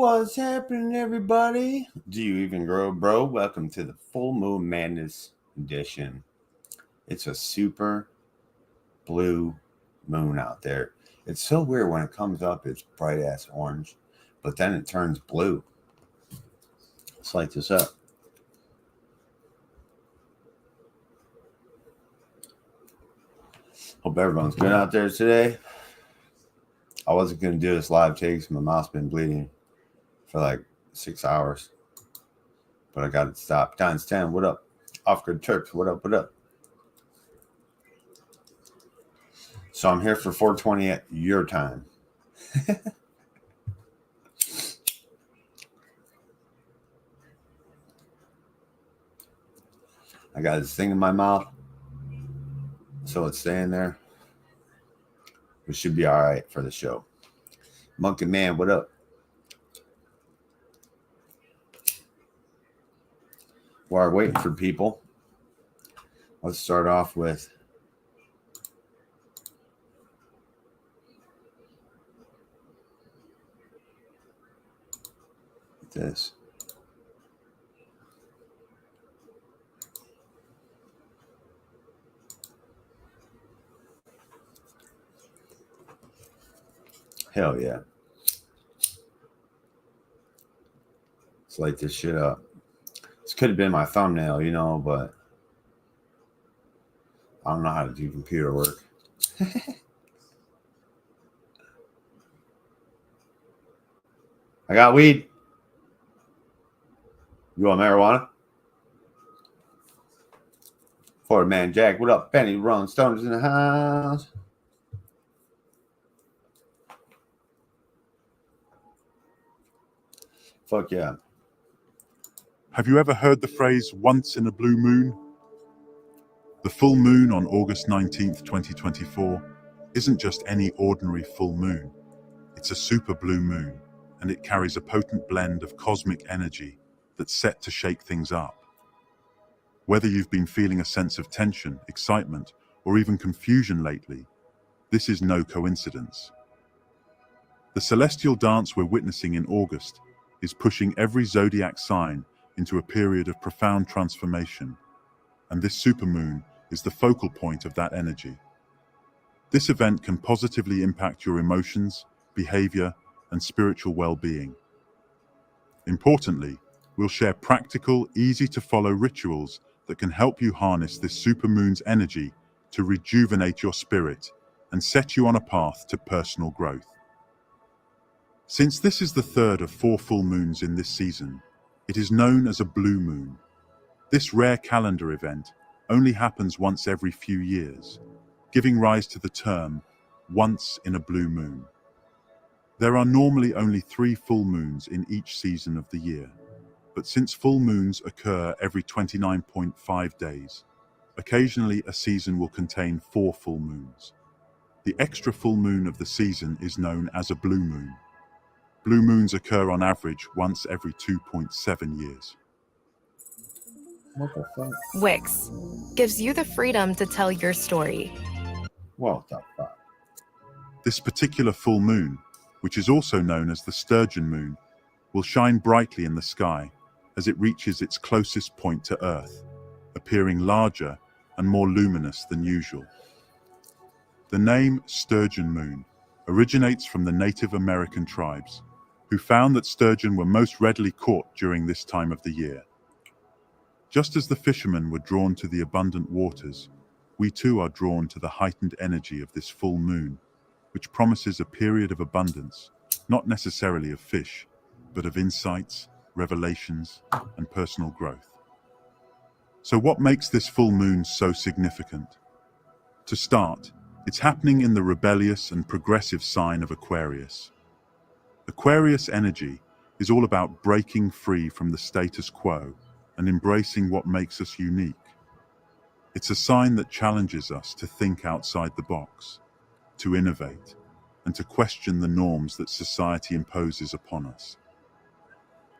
What's happening, everybody? Do you even grow, bro? Welcome to the Full Moon Madness edition. It's a super blue moon out there. It's so weird when it comes up, it's bright ass orange, but then it turns blue. Let's light this up. Hope everyone's good out there today. I wasn't going to do this live take because my mouth's been bleeding for like 6 hours. But I got it stopped. Times 10, what up? Off-grid Turks, what up, what up? So I'm here for 420 at your time. I got this thing in my mouth, so it's staying there. We should be all right for the show. Monkey Man, what up? While we're waiting for people, let's start off with this. Hell yeah. Let's light this shit up. This could have been my thumbnail, you know, but I don't know how to do computer work. I got weed. You want marijuana? Florida Man Jack, what up? Penny Rolling Stones in the house. Fuck yeah. Have you ever heard the phrase, once in a blue moon? The full moon on August 19th, 2024 isn't just any ordinary full moon. It's a super blue moon, and it carries a potent blend of cosmic energy that's set to shake things up. Whether you've been feeling a sense of tension, excitement, or even confusion lately, this is no coincidence. The celestial dance we're witnessing in August is pushing every zodiac sign into a period of profound transformation, and this supermoon is the focal point of that energy. This event can positively impact your emotions, behavior, and spiritual well-being. Importantly, we'll share practical, easy-to-follow rituals that can help you harness this supermoon's energy to rejuvenate your spirit and set you on a path to personal growth. Since this is the third of 4 full moons in this season, it is known as a blue moon. This rare calendar event only happens once every few years, giving rise to the term, once in a blue moon. There are normally only 3 full moons in each season of the year, but since full moons occur every 29.5 days, occasionally a season will contain 4 full moons. The extra full moon of the season is known as a blue moon. Blue moons occur on average once every 2.7 years. What the fuck? Wix gives you the freedom to tell your story. What the fuck? This particular full moon, which is also known as the sturgeon moon, will shine brightly in the sky as it reaches its closest point to Earth, appearing larger and more luminous than usual. The name sturgeon moon originates from the Native American tribes, who found that sturgeon were most readily caught during this time of the year. Just as the fishermen were drawn to the abundant waters, we too are drawn to the heightened energy of this full moon, which promises a period of abundance, not necessarily of fish, but of insights, revelations, and personal growth. So what makes this full moon so significant? To start, it's happening in the rebellious and progressive sign of Aquarius. Aquarius energy is all about breaking free from the status quo and embracing what makes us unique. It's a sign that challenges us to think outside the box, to innovate, and to question the norms that society imposes upon us.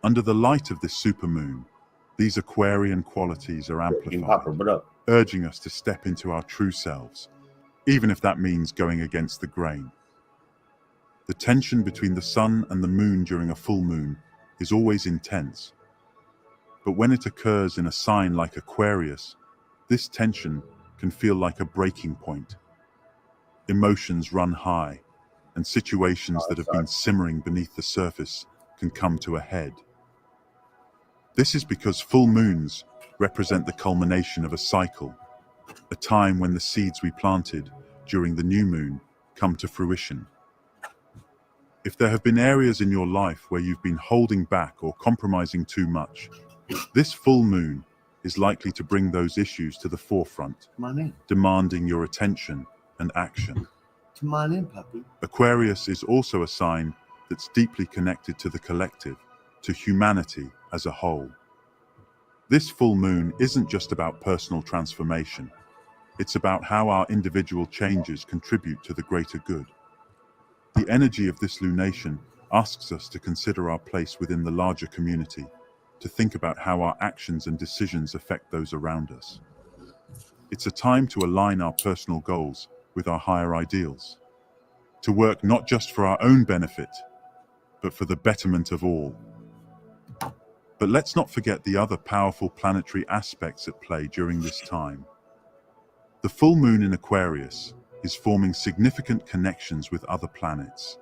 Under the light of this supermoon, these Aquarian qualities are amplified, urging us to step into our true selves, even if that means going against the grain. The tension between the sun and the moon during a full moon is always intense. But when it occurs in a sign like Aquarius, this tension can feel like a breaking point. Emotions run high, and situations that have been simmering beneath the surface can come to a head. This is because full moons represent the culmination of a cycle, a time when the seeds we planted during the new moon come to fruition. If there have been areas in your life where you've been holding back or compromising too much, this full moon is likely to bring those issues to the forefront, demanding your attention and action. Come on in, puppy. Aquarius is also a sign that's deeply connected to the collective, to humanity as a whole. This full moon isn't just about personal transformation. It's about how our individual changes contribute to the greater good. The energy of this lunation asks us to consider our place within the larger community, to think about how our actions and decisions affect those around us. It's a time to align our personal goals with our higher ideals, to work not just for our own benefit, but for the betterment of all. But let's not forget the other powerful planetary aspects at play during this time. The full moon in Aquarius is forming significant connections with other planets,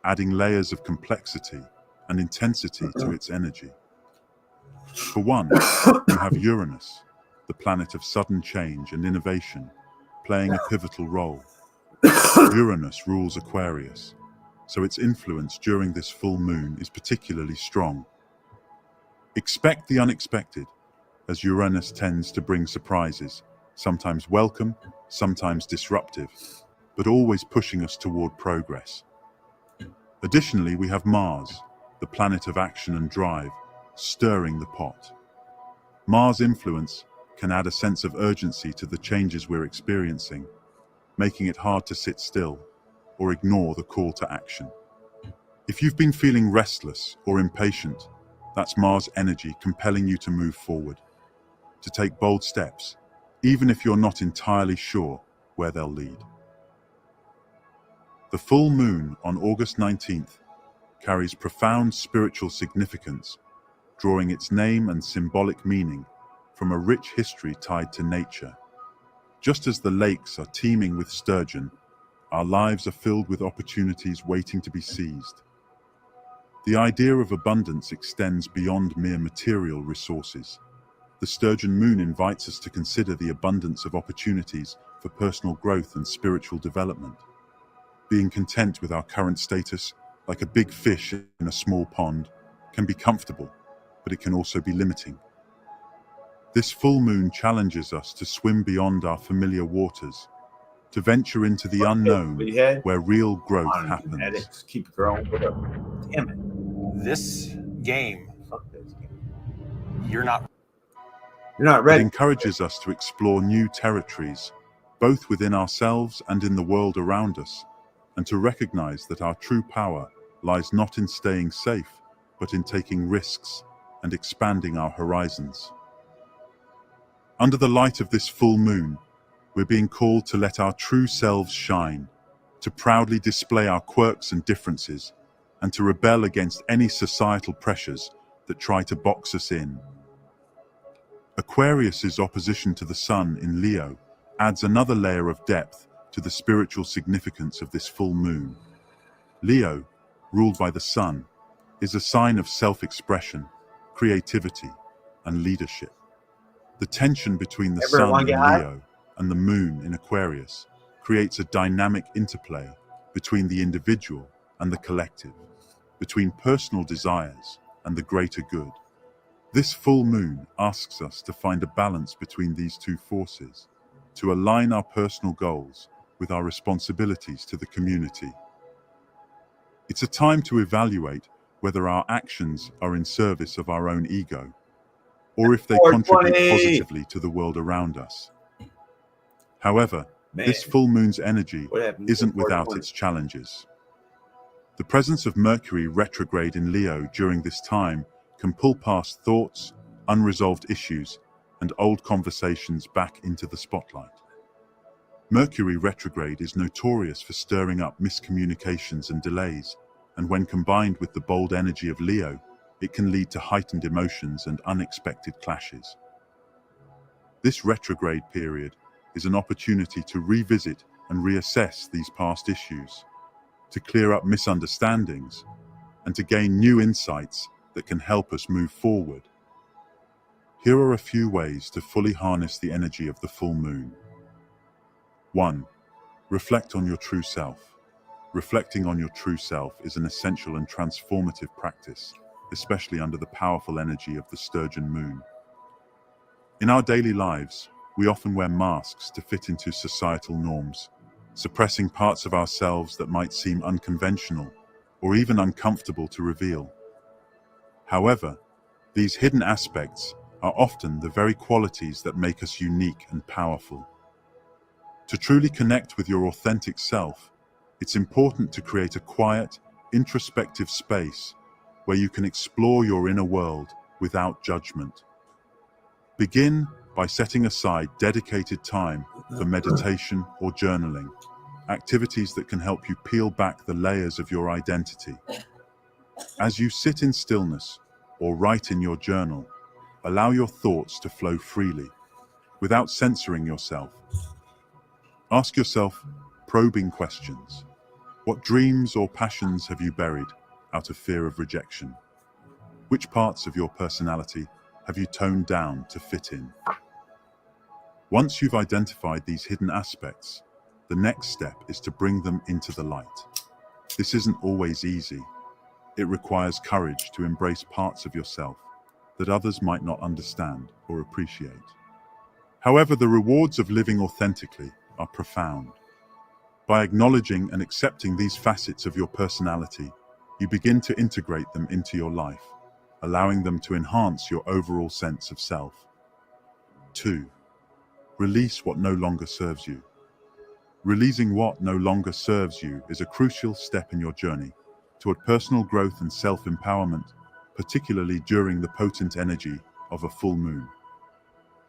adding layers of complexity and intensity to its energy. For one, you have Uranus, the planet of sudden change and innovation, playing a pivotal role. Uranus rules Aquarius, so its influence during this full moon is particularly strong. Expect the unexpected, as Uranus tends to bring surprises, sometimes welcome, sometimes disruptive, but always pushing us toward progress. Additionally, we have Mars, the planet of action and drive, stirring the pot. Mars' influence can add a sense of urgency to the changes we're experiencing, making it hard to sit still or ignore the call to action. If you've been feeling restless or impatient, that's Mars' energy compelling you to move forward, to take bold steps, even if you're not entirely sure where they'll lead. The full moon on August 19th carries profound spiritual significance, drawing its name and symbolic meaning from a rich history tied to nature. Just as the lakes are teeming with sturgeon, our lives are filled with opportunities waiting to be seized. The idea of abundance extends beyond mere material resources. The sturgeon moon invites us to consider the abundance of opportunities for personal growth and spiritual development. Being content with our current status, like a big fish in a small pond, can be comfortable, but it can also be limiting. This full moon challenges us to swim beyond our familiar waters, to venture into the unknown where real growth happens. Keep it growing. Damn it. This game, Fuck this game. you're not You're not It ready. encourages us to explore new territories, both within ourselves and in the world around us, and to recognize that our true power lies not in staying safe, but in taking risks and expanding our horizons. Under the light of this full moon, we're being called to let our true selves shine, to proudly display our quirks and differences, and to rebel against any societal pressures that try to box us in. Aquarius's opposition to the Sun in Leo adds another layer of depth to the spiritual significance of this full moon. Leo, ruled by the Sun, is a sign of self-expression, creativity, and leadership. The tension between the Sun in Leo and the Moon in Aquarius creates a dynamic interplay between the individual and the collective, between personal desires and the greater good. This full moon asks us to find a balance between these two forces, to align our personal goals with our responsibilities to the community. It's a time to evaluate whether our actions are in service of our own ego, or if they contribute positively to the world around us. However, this full moon's energy isn't without its challenges. The presence of Mercury retrograde in Leo during this time can pull past thoughts, unresolved issues, and old conversations back into the spotlight. Mercury retrograde is notorious for stirring up miscommunications and delays, and when combined with the bold energy of Leo, it can lead to heightened emotions and unexpected clashes. This retrograde period is an opportunity to revisit and reassess these past issues, to clear up misunderstandings, and to gain new insights that can help us move forward. Here are a few ways to fully harness the energy of the full moon. 1. Reflect on your true self. Reflecting on your true self is an essential and transformative practice, especially under the powerful energy of the sturgeon moon. In our daily lives, we often wear masks to fit into societal norms, suppressing parts of ourselves that might seem unconventional or even uncomfortable to reveal. However, these hidden aspects are often the very qualities that make us unique and powerful. To truly connect with your authentic self, it's important to create a quiet, introspective space where you can explore your inner world without judgment. Begin by setting aside dedicated time for meditation or journaling, activities that can help you peel back the layers of your identity. As you sit in stillness or write in your journal, allow your thoughts to flow freely, without censoring yourself. Ask yourself probing questions. What dreams or passions have you buried out of fear of rejection? Which parts of your personality have you toned down to fit in? Once you've identified these hidden aspects, the next step is to bring them into the light. This isn't always easy. It requires courage to embrace parts of yourself that others might not understand or appreciate. However, the rewards of living authentically are profound. By acknowledging and accepting these facets of your personality, you begin to integrate them into your life, allowing them to enhance your overall sense of self. 2. Release what no longer serves you. Releasing what no longer serves you is a crucial step in your journey toward personal growth and self-empowerment, particularly during the potent energy of a full moon.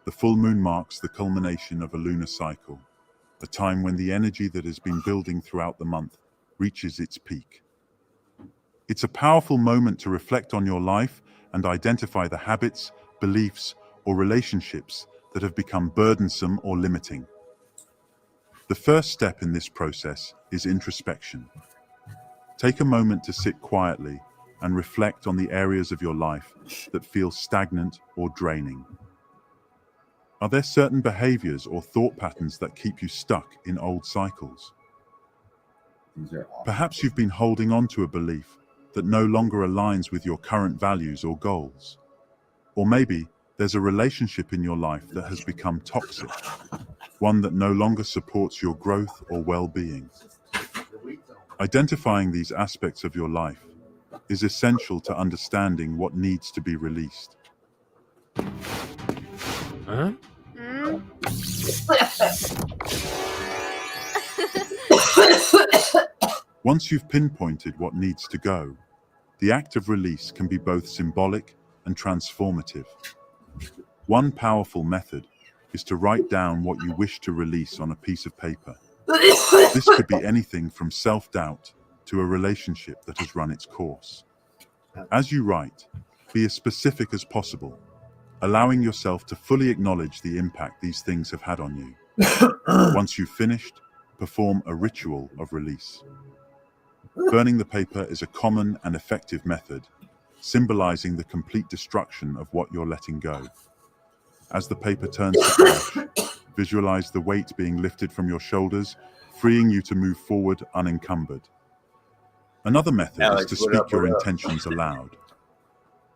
The full moon marks the culmination of a lunar cycle, a time when the energy that has been building throughout the month reaches its peak. It's a powerful moment to reflect on your life and identify the habits, beliefs, or relationships that have become burdensome or limiting. The first step in this process is introspection. Take a moment to sit quietly and reflect on the areas of your life that feel stagnant or draining. Are there certain behaviors or thought patterns that keep you stuck in old cycles? Perhaps you've been holding on to a belief that no longer aligns with your current values or goals. Or maybe there's a relationship in your life that has become toxic, one that no longer supports your growth or well-being. Identifying these aspects of your life is essential to understanding what needs to be released. Huh? Once you've pinpointed what needs to go, the act of release can be both symbolic and transformative. One powerful method is to write down what you wish to release on a piece of paper. This could be anything from self-doubt to a relationship that has run its course. As you write, be as specific as possible, allowing yourself to fully acknowledge the impact these things have had on you. Once you've finished, perform a ritual of release. Burning the paper is a common and effective method, symbolizing the complete destruction of what you're letting go. As the paper turns to ash, visualize the weight being lifted from your shoulders, freeing you to move forward unencumbered. Another method is to speak your intentions aloud.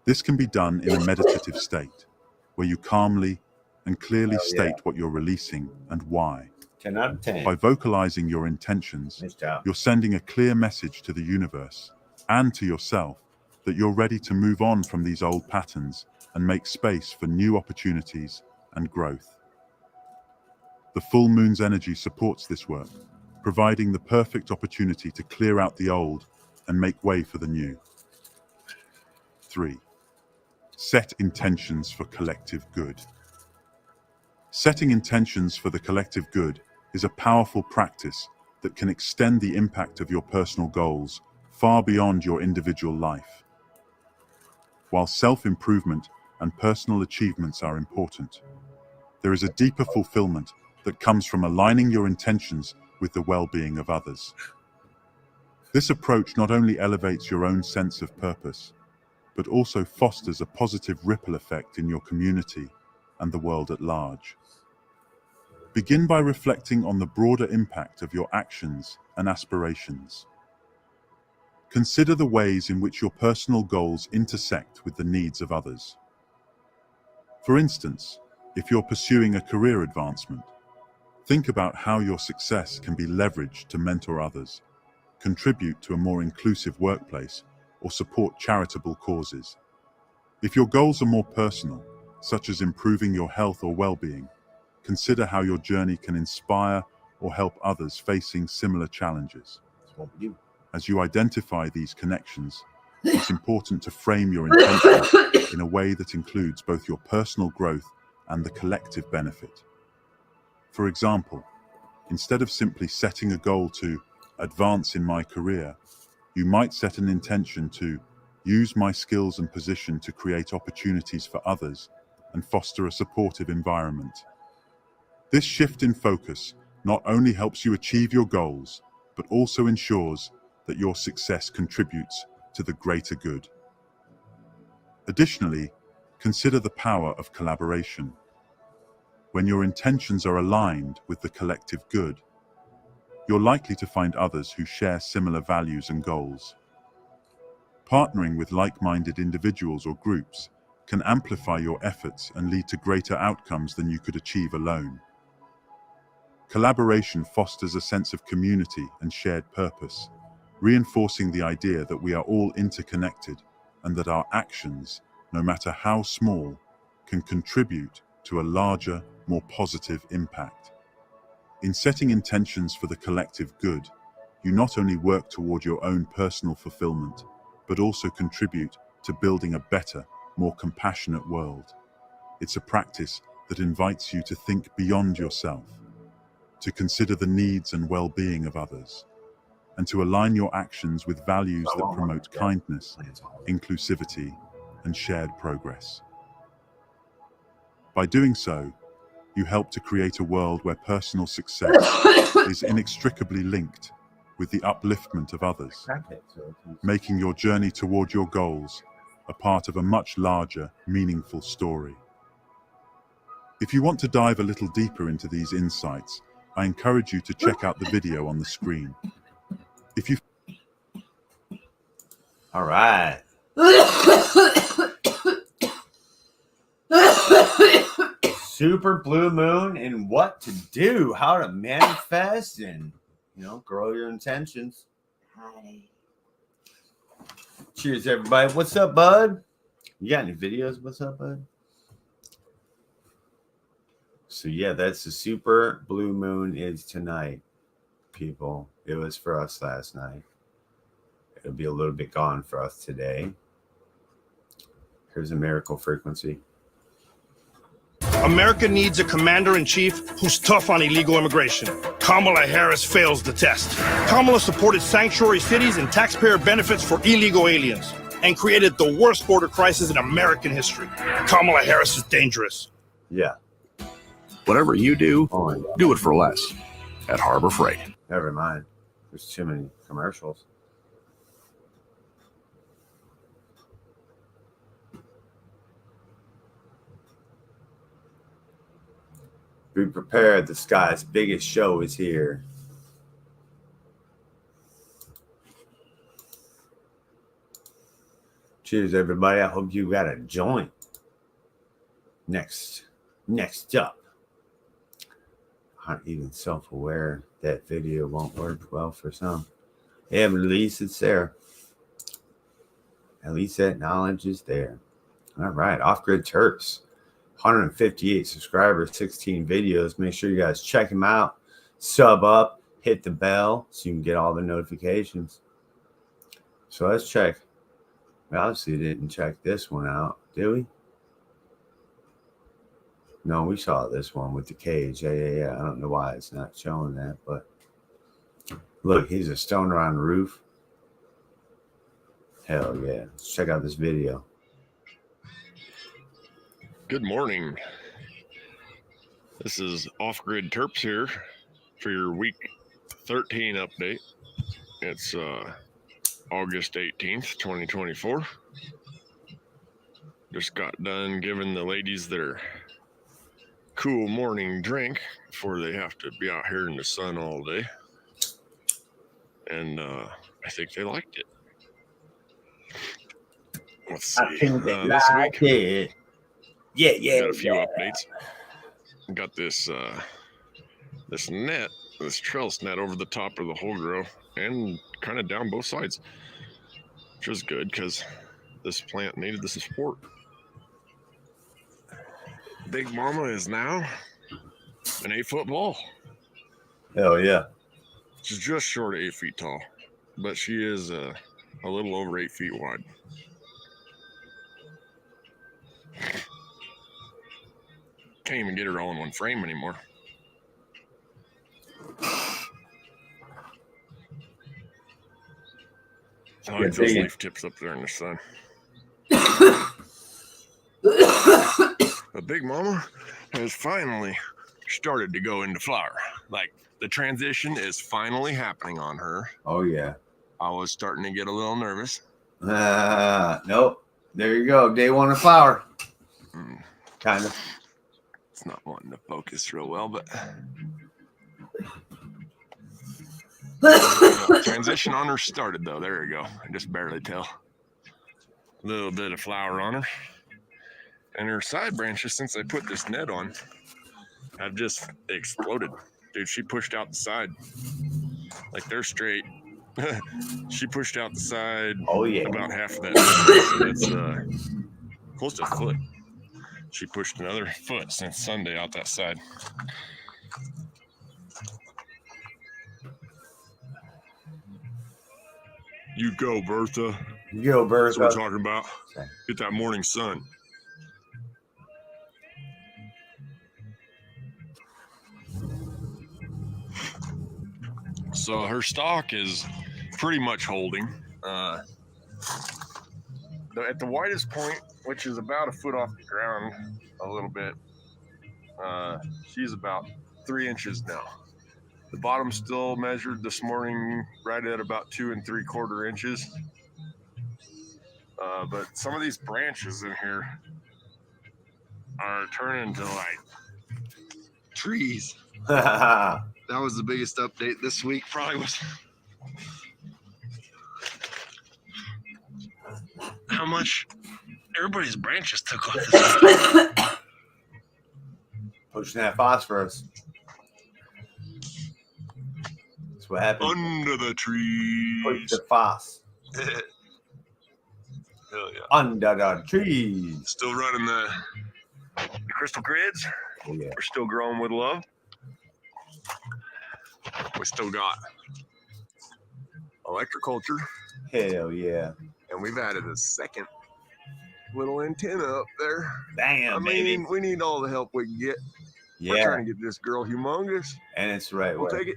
This can be done in a meditative state, where you calmly and clearly state what you're releasing and why. 10 out of 10. By vocalizing your intentions, Nice job. you're sending a clear message to the universe and to yourself that you're ready to move on from these old patterns and make space for new opportunities and growth. The full moon's energy supports this work, providing the perfect opportunity to clear out the old and make way for the new. 3. Set intentions for collective good. Setting intentions for the collective good is a powerful practice that can extend the impact of your personal goals far beyond your individual life. While self-improvement and personal achievements are important, there is a deeper fulfillment that comes from aligning your intentions with the well-being of others. This approach not only elevates your own sense of purpose, but also fosters a positive ripple effect in your community and the world at large. Begin by reflecting on the broader impact of your actions and aspirations. Consider the ways in which your personal goals intersect with the needs of others. For instance, if you're pursuing a career advancement, think about how your success can be leveraged to mentor others, contribute to a more inclusive workplace, or support charitable causes. If your goals are more personal, such as improving your health or well-being, consider how your journey can inspire or help others facing similar challenges. As you identify these connections, it's important to frame your intentions in a way that includes both your personal growth and the collective benefit. For example, instead of simply setting a goal to advance in my career, you might set an intention to use my skills and position to create opportunities for others and foster a supportive environment. This shift in focus not only helps you achieve your goals, but also ensures that your success contributes to the greater good. Additionally, consider the power of collaboration. When your intentions are aligned with the collective good, you're likely to find others who share similar values and goals. Partnering with like-minded individuals or groups can amplify your efforts and lead to greater outcomes than you could achieve alone. Collaboration fosters a sense of community and shared purpose, reinforcing the idea that we are all interconnected and that our actions, no matter how small, can contribute to a larger, more positive impact. In setting intentions for the collective good, you not only work toward your own personal fulfillment, but also contribute to building a better, more compassionate world. It's a practice that invites you to think beyond yourself, to consider the needs and well-being of others, and to align your actions with values that promote kindness, inclusivity, and shared progress. By doing so, you help to create a world where personal success is inextricably linked with the upliftment of others, making your journey toward your goals a part of a much larger, meaningful story. If you want to dive a little deeper into these insights, I encourage you to check out the video on the screen. All right. Super blue moon and what to do, how to manifest and, grow your intentions. Hi. Cheers, everybody. What's up, bud? You got any videos? What's up, bud? So, yeah, that's the super blue moon is tonight, people. It was for us last night. It'll be a little bit gone for us today. Here's a miracle frequency. America needs a commander-in-chief who's tough on illegal immigration. Kamala Harris fails the test. Kamala supported sanctuary cities and taxpayer benefits for illegal aliens and created the worst border crisis in American history. Kamala Harris is dangerous. Yeah. Whatever you do, do it for less at Harbor Freight. Never mind. There's too many commercials. Be prepared. The sky's biggest show is here. Cheers, everybody. I hope you got a joint. Next up. I'm even self-aware that video won't work well for some. Yeah, but at least it's there. At least that knowledge is there. All right. Off-Grid Terps. 158 subscribers, 16 videos. Make sure you guys check them out. Sub up. Hit the bell so you can get all the notifications. So let's check. We obviously didn't check this one out, did we? No, we saw this one with the cage. Yeah. I don't know why it's not showing that, but look, he's a stoner on the roof. Hell yeah. Let's check out this video. Good morning. This is Off-Grid Terps here for your week 13 update. It's August 18th, 2024. Just got done giving the ladies their cool morning drink before they have to be out here in the sun all day. And I think they liked it. Let's see. I think they this like week, it. Yeah. got a few updates. Got this this net, this trellis net over the top of the whole grow and kind of down both sides, which was good because this plant needed the support. Big Mama is now an 8-foot ball. Hell yeah. She's just short of 8 feet tall, but she is a little over 8 feet wide. Can't even get her all in one frame anymore. I like those leaf tips up there in the sun. But Big Mama has finally started to go into flower. Like, the transition is finally happening on her. Oh yeah. I was starting to get a little nervous. Nope. There you go. Day one of flower. Kind of. It's not wanting to focus real well, but transition on her started though. There you go. I just barely tell. A little bit of flower on her. And her side branches, since I put this net on, have just exploded. Dude, she pushed out the side. Like, they're straight. She pushed out the side. Oh yeah. About half of that. That's close to a foot. She pushed another foot since Sunday out that side. You go, Bertha. You go, Bertha. That's what we're talking about. Get that morning sun. So her stalk is pretty much holding. At the widest point, which is about a foot off the ground, a little bit, she's about 3 inches now. The bottom still measured this morning right at about 2 3/4 inches. But some of these branches in here are turning to like trees. That was the biggest update this week, probably was how much everybody's branches took off this week. Pushing that phosphorus. That's what happened. Under the trees. Push the phos. Hell yeah. Under the trees. Still running the crystal grids. Oh yeah. We're still growing with love. We still got electroculture, Hell yeah. and we've added a second little antenna up there. Damn, baby. We need all the help we can get. We're Yeah. trying to get this girl humongous. And it's the right We'll way. take it.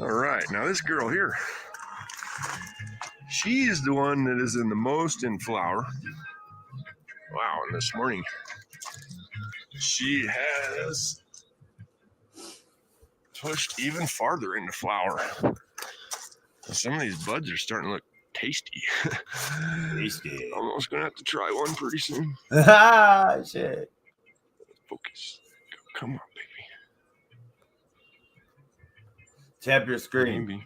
All right, now this girl here, she is the one that is in the most in flower. Wow, and this morning she has pushed even farther into flower. Some of these buds are starting to look tasty. Tasty. Almost gonna have to try one pretty soon. Shit. Focus. Come on, baby. Tap your screen. Maybe.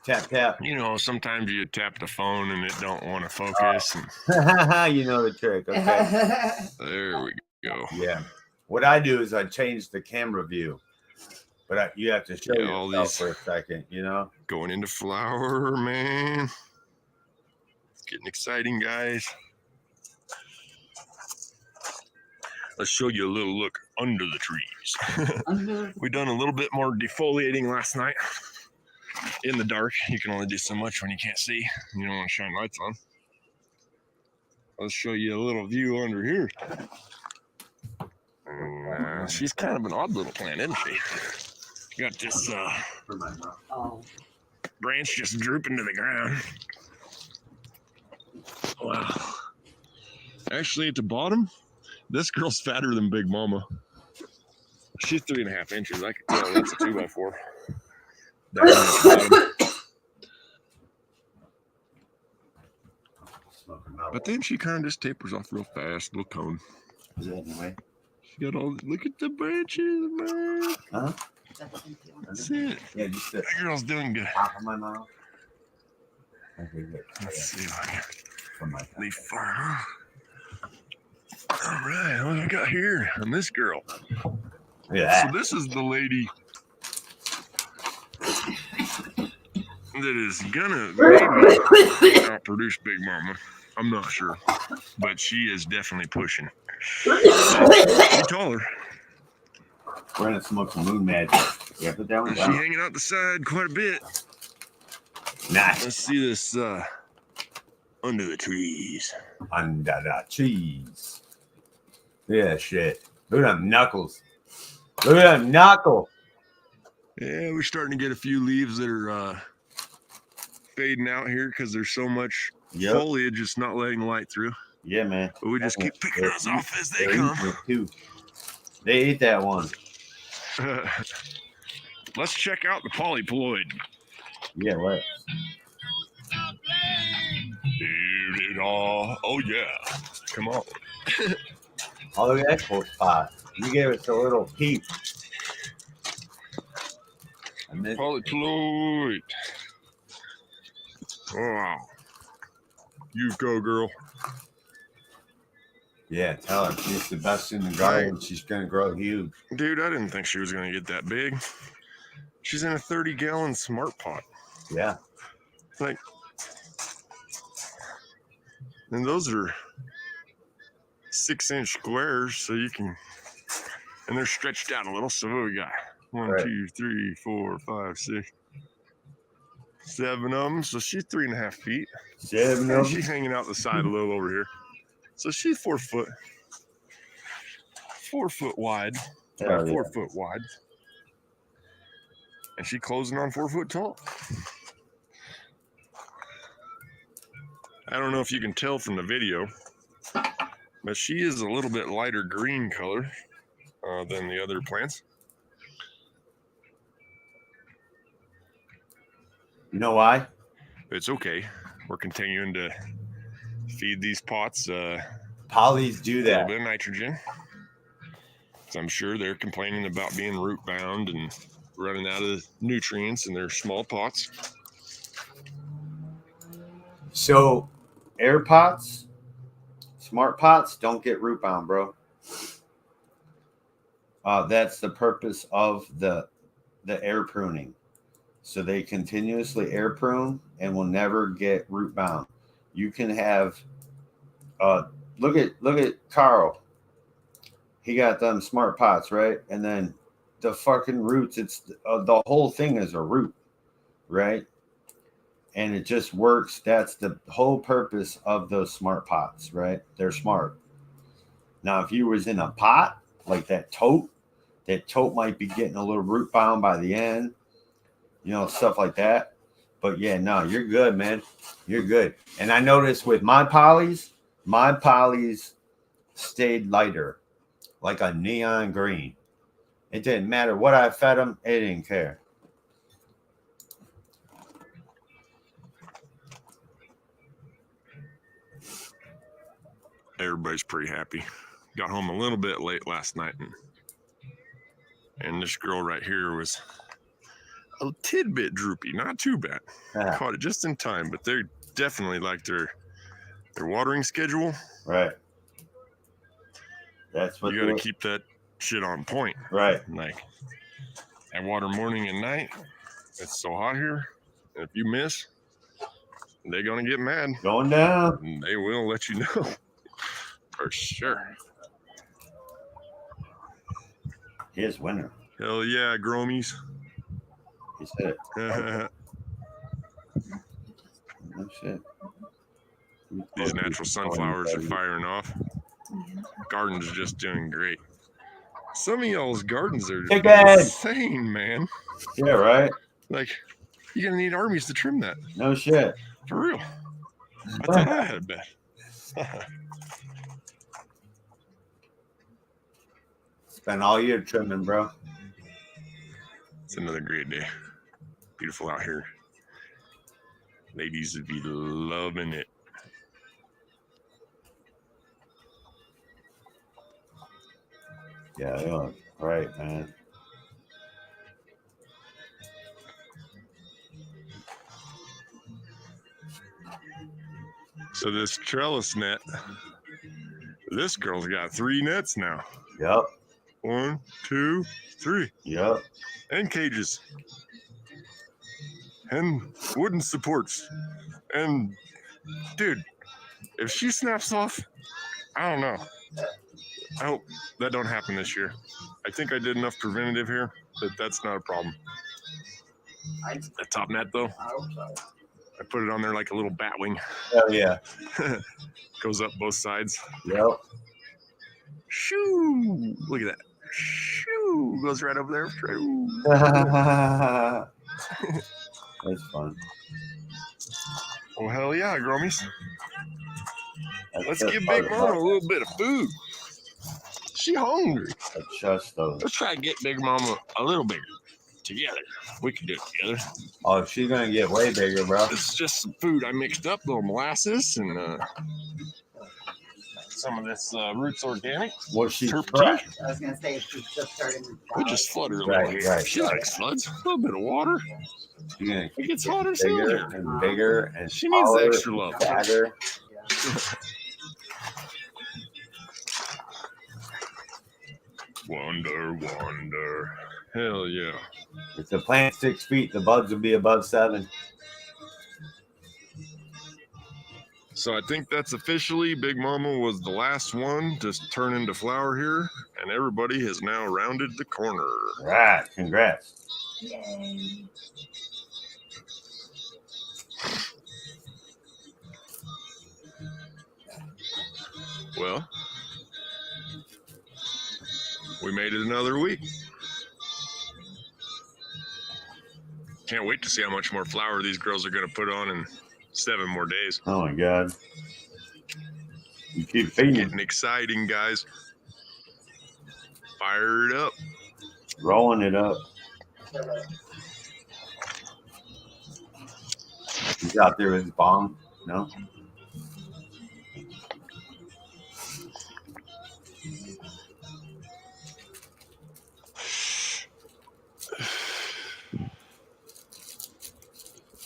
Tap. You know, sometimes you tap the phone and it don't want to focus. You know the trick. Okay. There we go. Yeah. What I do is I change the camera view, but you have to show Yeah, all yourself these- for a second, you know? Going into flower, man. It's getting exciting, guys. Let's show you a little look under the trees. We done a little bit more defoliating last night. In the dark, you can only do so much when you can't see. You don't want to shine lights on. Let's show you a little view under here. And, she's kind of an odd little plant, isn't she? Got this branch just drooping to the ground. Wow. Actually, at the bottom, this girl's fatter than Big Mama. She's 3.5 inches. I can tell that's a 2x4. Down at the bottom. But then she kind of just tapers off real fast, little cone. Is it anyway? She got all, look at the branches, man. Huh? That's it. Yeah, just That girl's doing good. top of my mouth. Okay, good. Let's see if I can From my leave far, huh? All right, what do we got here on this girl? Yeah. So this is the lady that is gonna maybe outproduce Big Mama. I'm not sure, but she is definitely pushing. Be taller. We're gonna smoke some moon magic. Yeah, put that one She down. hanging out the side quite a bit. Nice. Let's see this under the trees. Under the cheese. Yeah, shit. Look at them knuckles. Look at them knuckle. Yeah, we're starting to get a few leaves that are fading out here because there's so much foliage, it's not letting the light through. Yeah, man. But we just keep picking those off as they They're come. eating it too. They ate that one. Let's check out the polyploid. Yeah, what? Oh yeah, come on. Oh, look at that cool spot. You gave us a little peep. And then, Polyploid. Wow. You go, girl. yeah, tell her she's the best in the garden. She's gonna grow huge. Dude, I didn't think she was gonna get that big. She's in a 30-gallon smart pot. Yeah. Like, and those are 6-inch squares, so you can, and they're stretched out a little. So what we got? 1, Right. 2, 3, 4, 5, 6, 7 of them. So she's 3.5 feet. 7 And of she's them. hanging out the side a little over here. So she's 4 foot. 4 foot wide. Hell yeah. 4 foot wide. And she closing on 4 foot tall. I don't know if you can tell from the video, but she is a little bit lighter green color than the other plants. You know why? It's okay. We're continuing to feed these pots Polys do a little that. bit of nitrogen. So I'm sure they're complaining about being root bound and running out of nutrients in their small pots. So, air pots, smart pots don't get root bound, bro. That's the purpose of the air pruning. So they continuously air prune and will never get root bound. You can have look at Carl. He got them smart pots, right? And then the fucking roots, it's the whole thing is a root, right? And it just works. That's the whole purpose of those smart pots, right? They're smart. Now, if you was in a pot like that tote might be getting a little root bound by the end, you know, stuff like that. But yeah, no, you're good, man. You're good. And I noticed with my polys stayed lighter, like a neon green. It didn't matter what I fed them. It didn't care. Everybody's pretty happy. Got home a little bit late last night, and this girl right here was a tidbit droopy, not too bad. Caught it just in time, but they're definitely like their watering schedule. Right. That's what You got to keep that shit on point. Right. Like, I water morning and night. It's so hot here. And if you miss, they're gonna get mad. Going down. And they will let you know. For sure. Here's winter. Hell yeah, Gromies. He said it. Yeah, No shit. These natural sunflowers are firing off. Garden's just doing great. Some of y'all's gardens are insane, man. Yeah, right. Like, you're gonna need armies to trim that. No shit. For real. I thought I had a bet. Spend all year trimming, bro. It's another great day. Beautiful out here. Ladies would be loving it. Yeah, they look great, man. So this trellis net, this girl's got 3 nets now. Yep. 1, 2, 3. Yep. And cages. And wooden supports. And dude, if she snaps off, I don't know. I hope that don't happen this year. I think I did enough preventative here that that's not a problem. That top net though, I put it on there like a little bat wing. Hell yeah. Goes up both sides. Yep. Shoo! Look at that. Shoo! Goes right over there. Shoo. That's fun. Oh hell yeah, Gromies. That's Let's just give part Big of Mama it. a little bit of food. She hungry. Adjust those. Let's try to get Big Mama a little bigger. Together. We can do it together. Oh, she's gonna get way bigger, bro. It's just some food I mixed up, a little molasses and some of this Roots Organic. What she turf fresh. tea. I was gonna say she's just starting. We just flood her a Right, little. right, She right. likes floods. A little bit of water. She's gonna It gets get hotter still bigger here. and bigger and She needs the taller extra and love. fatter. Wonder, wonder. Hell yeah. If the plant's 6 feet, the buds will be above 7. So I think that's officially Big Mama was the last one to turn into flower here, and everybody has now rounded the corner. Right. Congrats. Yay. Well, we made it another week. Can't wait to see how much more flour these girls are going to put on in 7 more days. Oh my God. You keep feeding, Getting exciting, guys. Fire it up. rolling it up. He's out there with his bomb. No.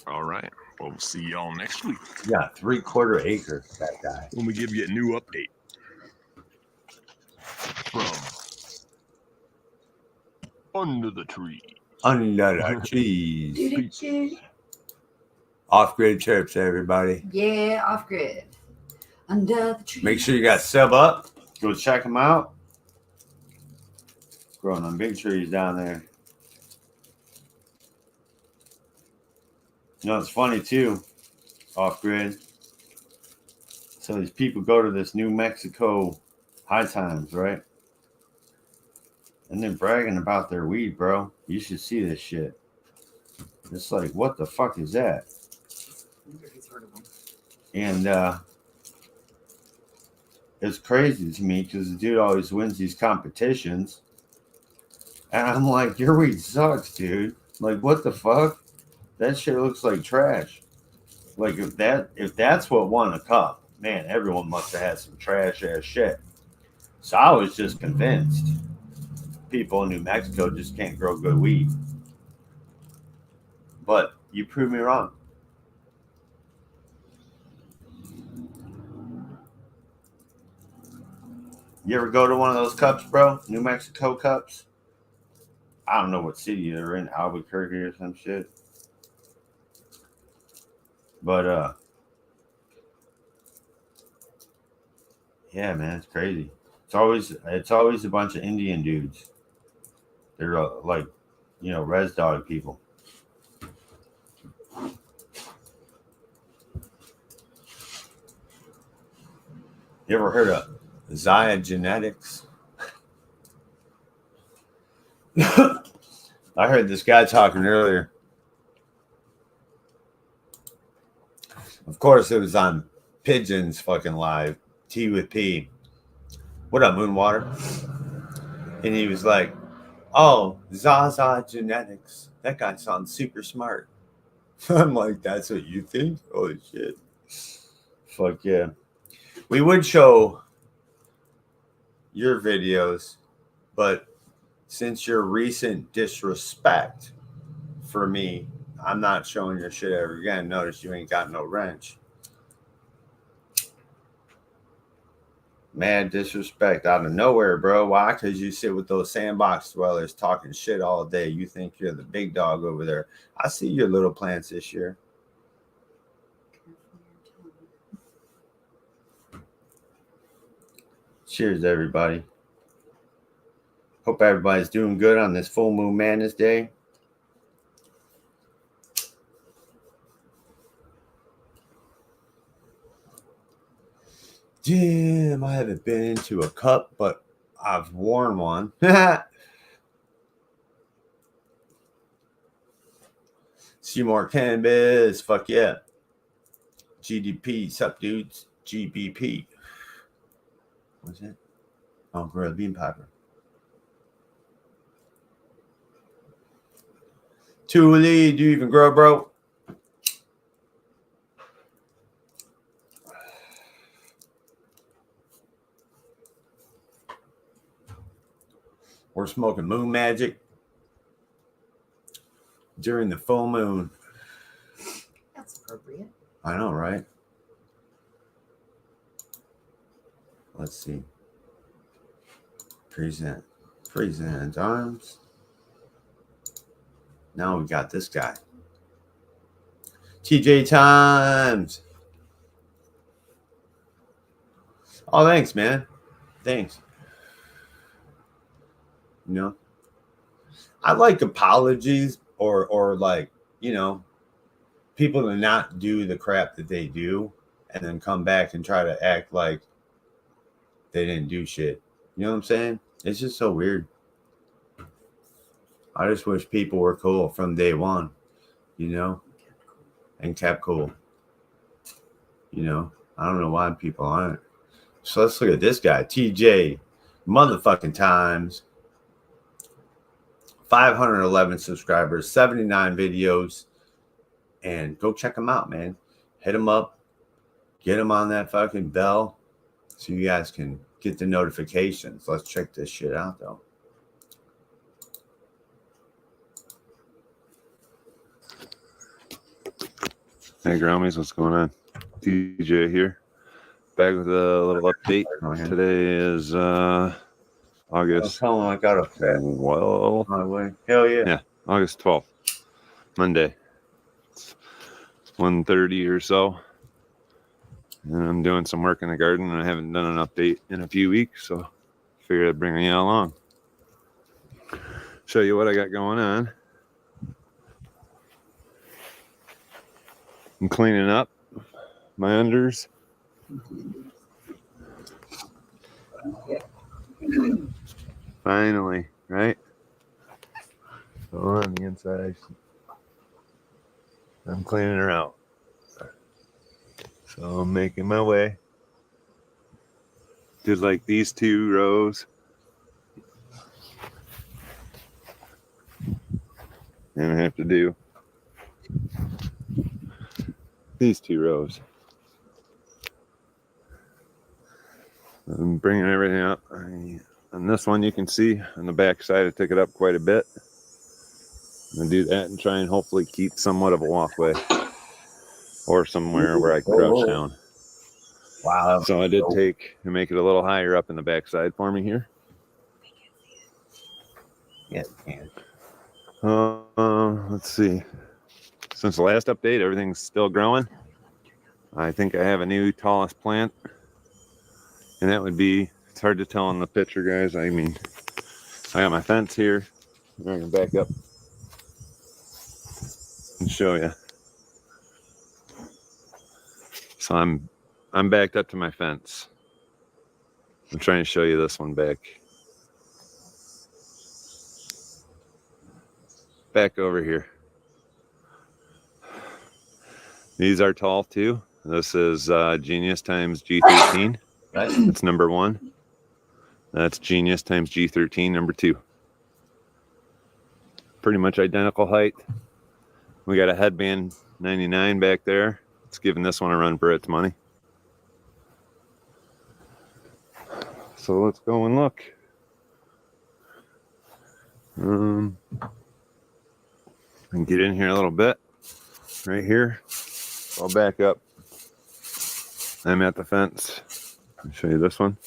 All right. Well, we'll see y'all next week He got 3/4 acre, that guy. when we give you a new update from under the tree. Under the cheese. Doo-doo-doo. Off grid chirps, everybody. Yeah, off grid. Under the tree. Make sure you got sub up. Go check them out. Growing on big trees down there. You know, it's funny too, off grid. So these people go to this New Mexico high times, right? And they're bragging about their weed, bro. You should see this shit. It's like, what the fuck is that? And it's crazy to me because the dude always wins these competitions. And I'm like, your weed sucks, dude. Like, what the fuck? That shit looks like trash. Like, if that's what won a cup, man, everyone must have had some trash ass shit. So I was just convinced people in New Mexico just can't grow good weed. But you proved me wrong. You ever go to one of those cups, bro? New Mexico cups? I don't know what city they're in, Albuquerque or some shit. But yeah, man, it's crazy. It's always a bunch of Indian dudes. They're like, you know, res dog people. You ever heard of Zaya Genetics? I heard this guy talking earlier. Of course, it was on Pigeons fucking live, T with P. What up, Moonwater? And he was like, oh, Zaza Genetics. That guy sounds super smart. I'm like, that's what you think? Holy shit. Fuck yeah. We would show your videos, but since your recent disrespect for me, I'm not showing your shit ever again. Notice you ain't got no wrench. Mad disrespect out of nowhere, bro. Why? Because you sit with those sandbox dwellers talking shit all day. You think you're the big dog over there. I see your little plants this year. Cheers, everybody. Hope everybody's doing good on this full moon madness day. Damn, I haven't been into a cup, but I've worn one. Seymour Cannabis, fuck yeah. GDP, sup dudes? GBP. What's it? Oh, grilled bean pepper. Thule, do you even grow, bro? We're smoking moon magic during the full moon. That's appropriate. I know, right? Let's see. Present arms. Now we got this guy. TJ Times. Oh, thanks, man. Thanks. You know, I like apologies or like, you know, people to not do the crap that they do and then come back and try to act like they didn't do shit. You know what I'm saying? It's just so weird. I just wish people were cool from day one, you know, and kept cool. You know, I don't know why people aren't. So let's look at this guy, TJ motherfucking Times. 511 subscribers, 79 videos, and go check them out, man. Hit them up, get them on that fucking bell so you guys can get the notifications. Let's check this shit out, though. Hey, Grommies, what's going on? DJ here, back with a little update. Today is August. Tell them I got a fat Well, my way. Hell yeah. Yeah, August 12th, Monday. It's 1:30 or so. And I'm doing some work in the garden, and I haven't done an update in a few weeks, so figured I'd bring you along. Show you what I got going on. I'm cleaning up my unders. Finally, right? So on the inside, I'm cleaning her out. So I'm making my way. Did like these 2 rows. And I have to do these 2 rows. I'm bringing everything up. On this one, you can see on the back side, I took it up quite a bit. I'm going to do that and try and hopefully keep somewhat of a walkway or somewhere where I can crouch down. Wow. So I did take and make it a little higher up in the back side for me here. Yeah, you can. Let's see. Since the last update, everything's still growing. I think I have a new tallest plant. And that would be, it's hard to tell in the picture, guys. I mean, I got my fence here. I'm going to back up and show you. So I'm backed up to my fence. I'm trying to show you this one back. Back over here. These are tall too. This is Genius times G13. That's number 1. That's Genius times G13, number 2. Pretty much identical height. We got a headband 99 back there. It's giving this one a run for its money. So let's go and look. And get in here a little bit. Right here. I'll back up. I'm at the fence. I'll show you this one.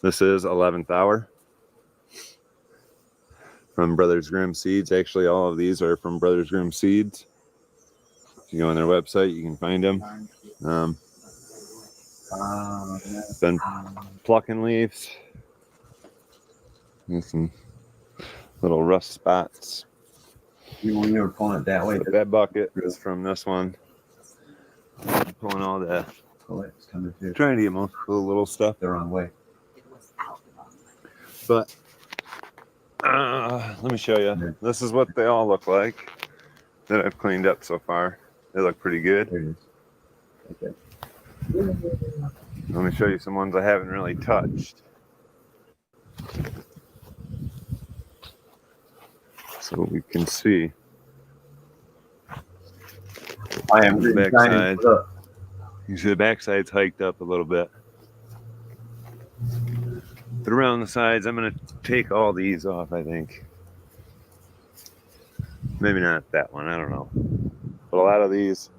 This is 11th Hour from Brothers Grimm Seeds. Actually, all of these are from Brothers Grimm Seeds. If you go on their website, you can find them. Been plucking leaves. And some little rust spots. When you were pulling it that way, That bucket is from this one. I'm pulling all the, it's coming through. trying to get most of the little stuff. The wrong way. But let me show you. This is what they all look like that I've cleaned up so far. They look pretty good. There it is. Okay. Let me show you some ones I haven't really touched. So we can see. I am the really backside. You see the backside's hiked up a little bit. But around the sides, I'm going to take all these off, I think. Maybe not that one, I don't know. But a lot of these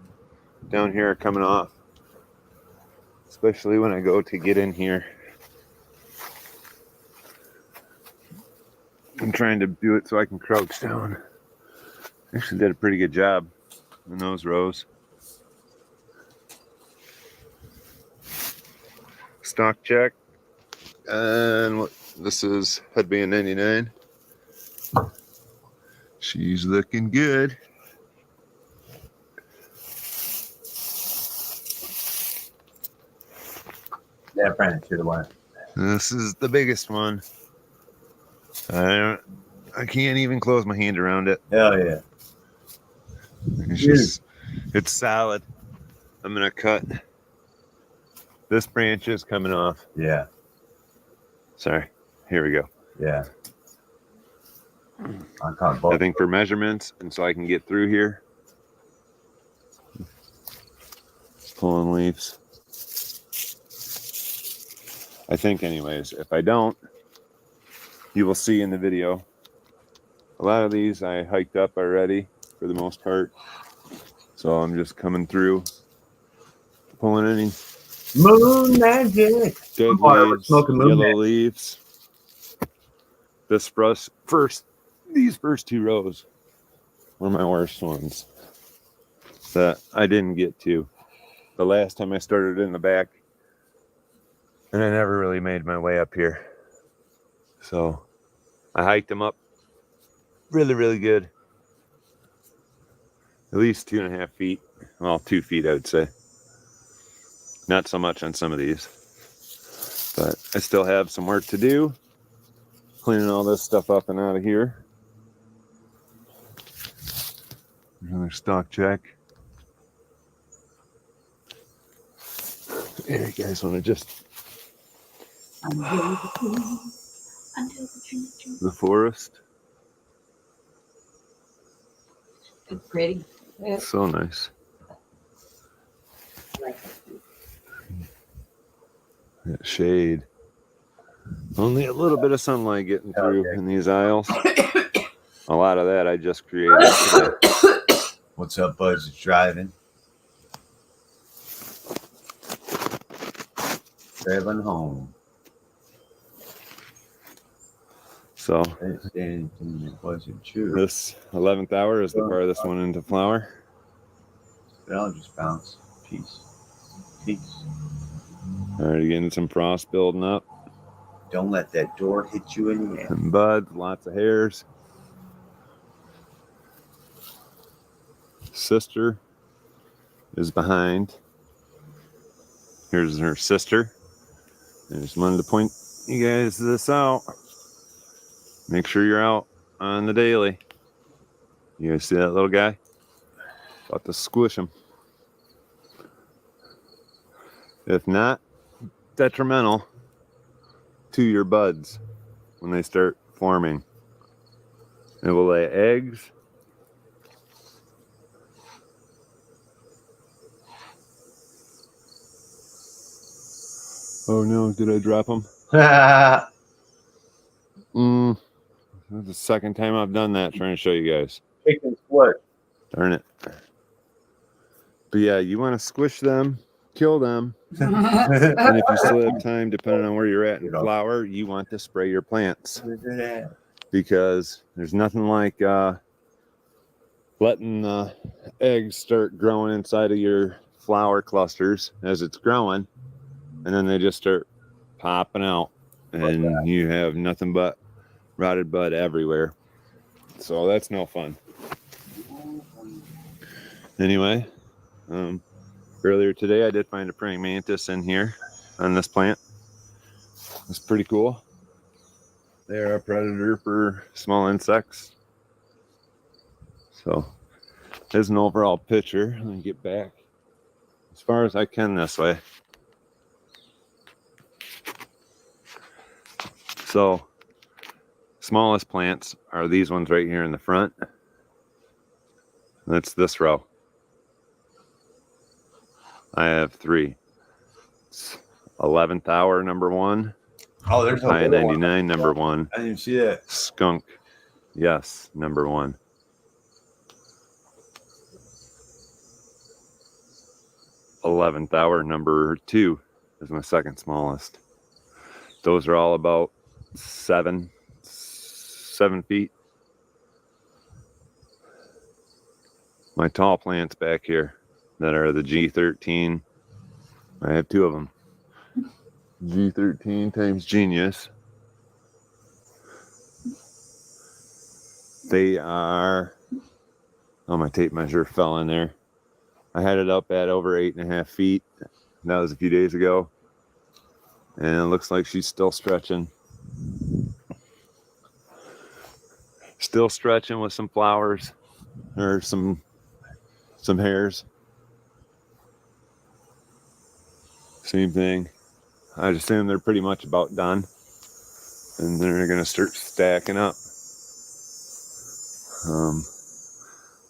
down here are coming off. Especially when I go to get in here. I'm trying to do it so I can crouch down. Actually did a pretty good job in those rows. Stock check. And what this is headband 99. She's looking good. Yeah, Brandon, to the one. This is the biggest one. I can't even close my hand around it. Hell yeah. It's solid. I'm gonna cut. This branch is coming off. Yeah. Sorry. Here we go. Yeah. I caught both. I think for measurements, and so I can get through here. Pulling leaves. I think anyways. If I don't, you will see in the video. A lot of these I hiked up already for the most part. So I'm just coming through, pulling any moon magic. Dead leaves, yellow leaves. This these first 2 rows were my worst ones that I didn't get to. The last time I started in the back, and I never really made my way up here. So I hiked them up really, really good. At least 2.5 feet. Well, 2 feet, I would say. Not so much on some of these. But I still have some work to do. Cleaning all this stuff up and out of here. Another stock check. Here, you guys want to just... The forest. It's pretty. Yeah. So nice. That shade. Only a little bit of sunlight getting through in these aisles. A lot of that I just created today. What's up, Buzz? It's driving. Driving home. So true. This 11th hour is the farthest one into flower. I'll just bounce. Peace. Peace. Already getting some frost building up. Don't let that door hit you in the head. And buds, lots of hairs. Sister is behind. Here's her sister. I just wanted to point you guys this out. Make sure you're out on the daily. You guys see that little guy? About to squish him. If not, detrimental to your buds when they start forming. It will lay eggs. Oh no, did I drop them? That's the second time I've done that trying to show you guys. Chicken split. Darn it. But yeah, you want to squish them, kill them. And if you still have time, depending on where you're at in flower, you want to spray your plants. Because there's nothing like letting the eggs start growing inside of your flower clusters as it's growing. And then they just start popping out. And you have nothing but rotted bud everywhere. So that's no fun. Anyway, earlier today I did find a praying mantis in here on this plant. It's pretty cool. They're a predator for small insects. So there's an overall picture. Let me get back as far as I can this way. So smallest plants are these ones right here in the front. That's this row. I have 3. It's 11th hour, number 1. Oh, there's High 99, number 1. I didn't see that. Skunk, yes, number 1. '11th hour, number 2 is my second smallest. Those are all about 7 feet. My tall plants back here that are the G13. I have 2 of them. G13 times Genius. They are, oh, my tape measure fell in there. I had it up at over 8.5 feet. That was a few days ago. And it looks like she's still stretching. Still stretching with some flowers or some hairs. Same thing. I assume they're pretty much about done. And they're going to start stacking up.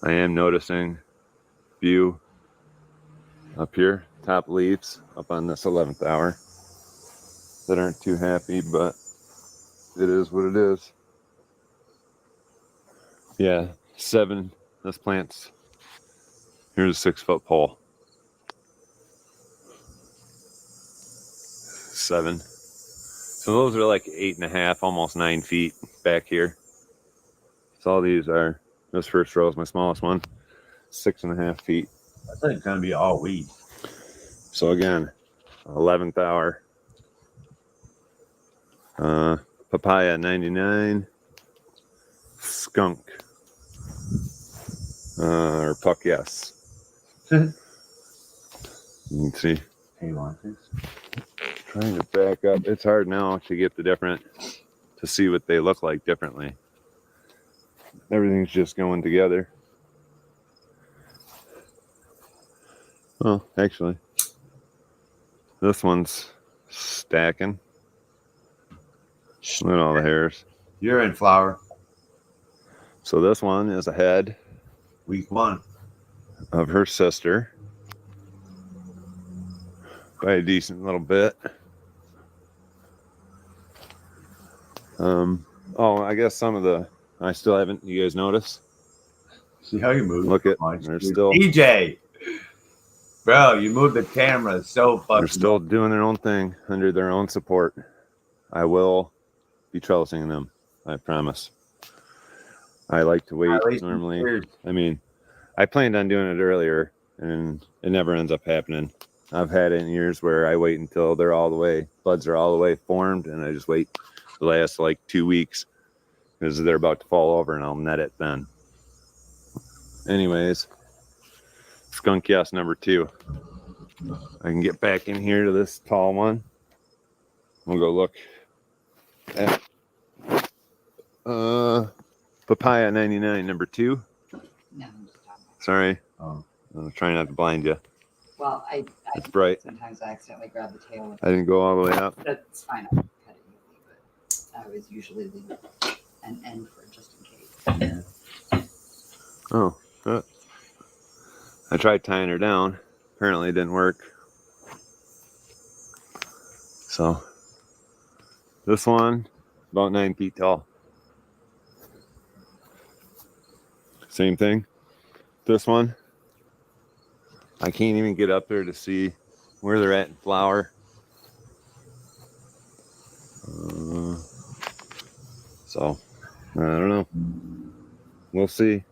I am noticing a few up here, top leaves up on this 11th hour that aren't too happy, but it is what it is. Yeah, 7. This plant's, here's a 6-foot pole. 7. So those are like 8.5, almost 9 feet back here. So all these are, this first row is my smallest one, 6.5 feet. I think it's gonna be all weed. So again, 11th hour. Papaya 99. Skunk. Or puck, yes. You can see. Hey, want this? Trying to back up. It's hard now to get the different, to see what they look like differently. Everything's just going together. Well, actually, this one's stacking. Look at all the hairs. You're in flower. So this one is ahead Week 1. of her sister by a decent little bit. Oh, I guess some of the, I still haven't, you guys noticed? See how you move. Look at, Much. they're still, DJ. Bro, you moved the camera so fucking. they're still doing their own thing under their own support. I will be trellising them, I promise. I like to wait normally. I mean, I planned on doing it earlier and it never ends up happening. I've had it in years where I wait until they're all the way, buds are all the way formed, and I just wait the last like 2 weeks because they're about to fall over and I'll net it then. Anyways, skunk yes, number 2. I can get back in here to this tall one. We'll go look at papaya 99 number 2. No, I'm just talking. Sorry. Oh. I'm trying not to blind you. Well, It's bright. sometimes I accidentally grab the tail. I didn't go all the way up. That's fine. I'll cut it easily, but I was usually leaving an end for just in case. Oh, I tried tying her down. Apparently it didn't work. So this one, about 9 feet tall. Same thing. This one, I can't even get up there to see where they're at in flower. So I don't know. We'll see.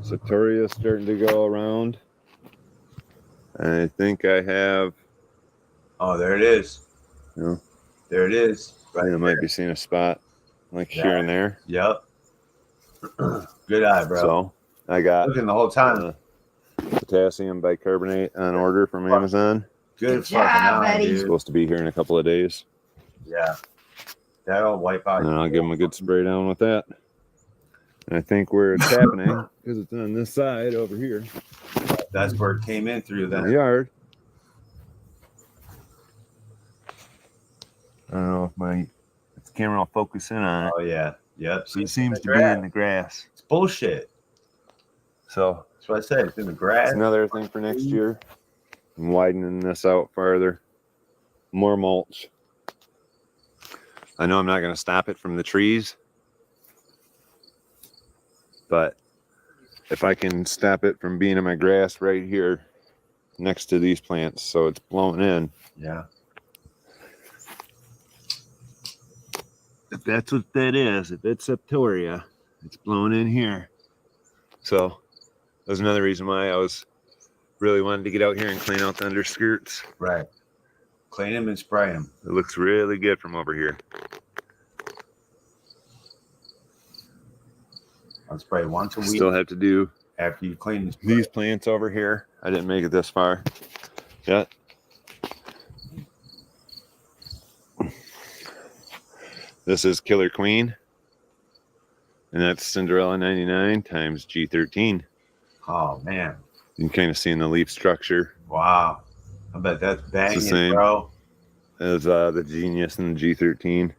Sartoria's starting to go around. And I think I have. Oh, there it is. You know, There it is. I think I might be seeing a spot like here and there. Yep. Good eye, bro. So I got looking the whole time. Potassium bicarbonate on order from Amazon. Good job, fucking eye, buddy. dude. Supposed to be here in a couple of days. Yeah. That'll wipe out. And I'll give them a good spray down with that. And I think where it's happening, because it's on this side over here. That's where it came in through In the that. yard. I don't know if the camera will focus in on it. Oh yeah. Yep. It It's seems in to the be grass. in the grass. It's bullshit. So That's what I said. It's in the grass. that's another thing for next year. I'm widening this out farther. More mulch. I know I'm not going to stop it from the trees. But if I can stop it from being in my grass right here next to these plants so it's blowing in. Yeah. If that's what that is, if it's septoria, it's blowing in here. So that's another reason why I was really wanted to get out here and clean out the underskirts. Right. Clean them and spray them. It looks really good from over here. I'll spray once a week Still have to do after you clean this. these plants over here. I didn't make it this far yet. This is Killer Queen. And that's Cinderella 99 times G13. Oh man. You can kind of see in the leaf structure Wow. I bet that's banging, same. bro. as the Genius and the G13.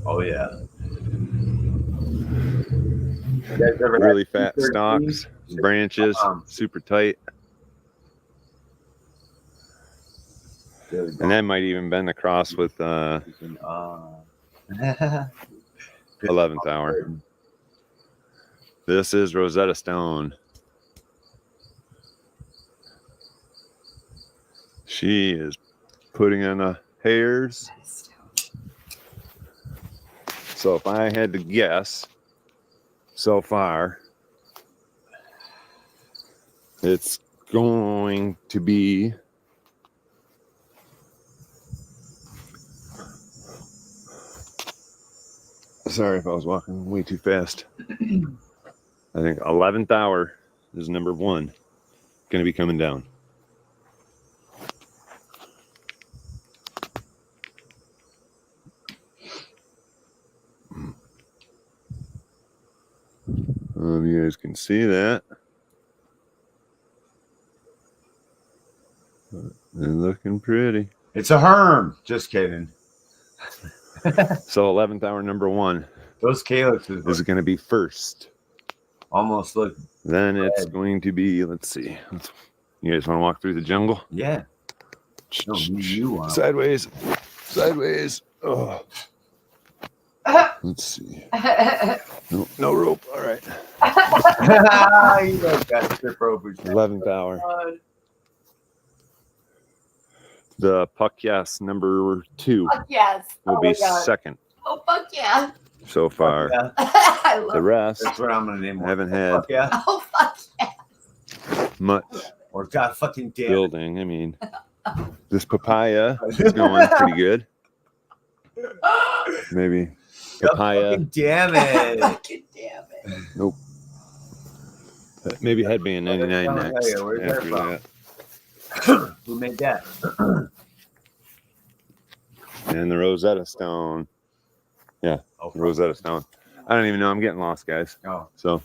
Oh yeah. You guys ever Really had fat G13? stalks, branches, super tight. And that might even been the cross with 11th hour. This is Rosetta Stone. She is putting in the hairs. So if I had to guess, so far, it's going to be sorry if I was walking way too fast. I think 11th hour is number 1 going to be coming down. You guys can see that. They're looking pretty. It's a herm. Just kidding. So 11th hour number 1 Those calyxes is going to be first. almost look. Then it's red. going to be, let's see. You guys want to walk through the jungle? Yeah. No, you want. Sideways. Sideways. Oh. Let's see. No rope. All right. You guys got trip ropers. 11th hour. The Puck Yes number 2 Fuck yes. will Oh be my God. second Oh, fuck yeah. so far. Yeah, I love The rest that's what I'm gonna name. one. haven't had Fuck yeah. Oh, fuck yeah. much Or God fucking damn. building. I mean, this papaya is going pretty good. Maybe God papaya. fucking damn it. Fucking damn it. Nope. Maybe headband 99 Where's next. that After from? that. Who made that? and the Rosetta Stone. Yeah, Okay. Rosetta Stone. I don't even know. I'm getting lost, guys. Oh. So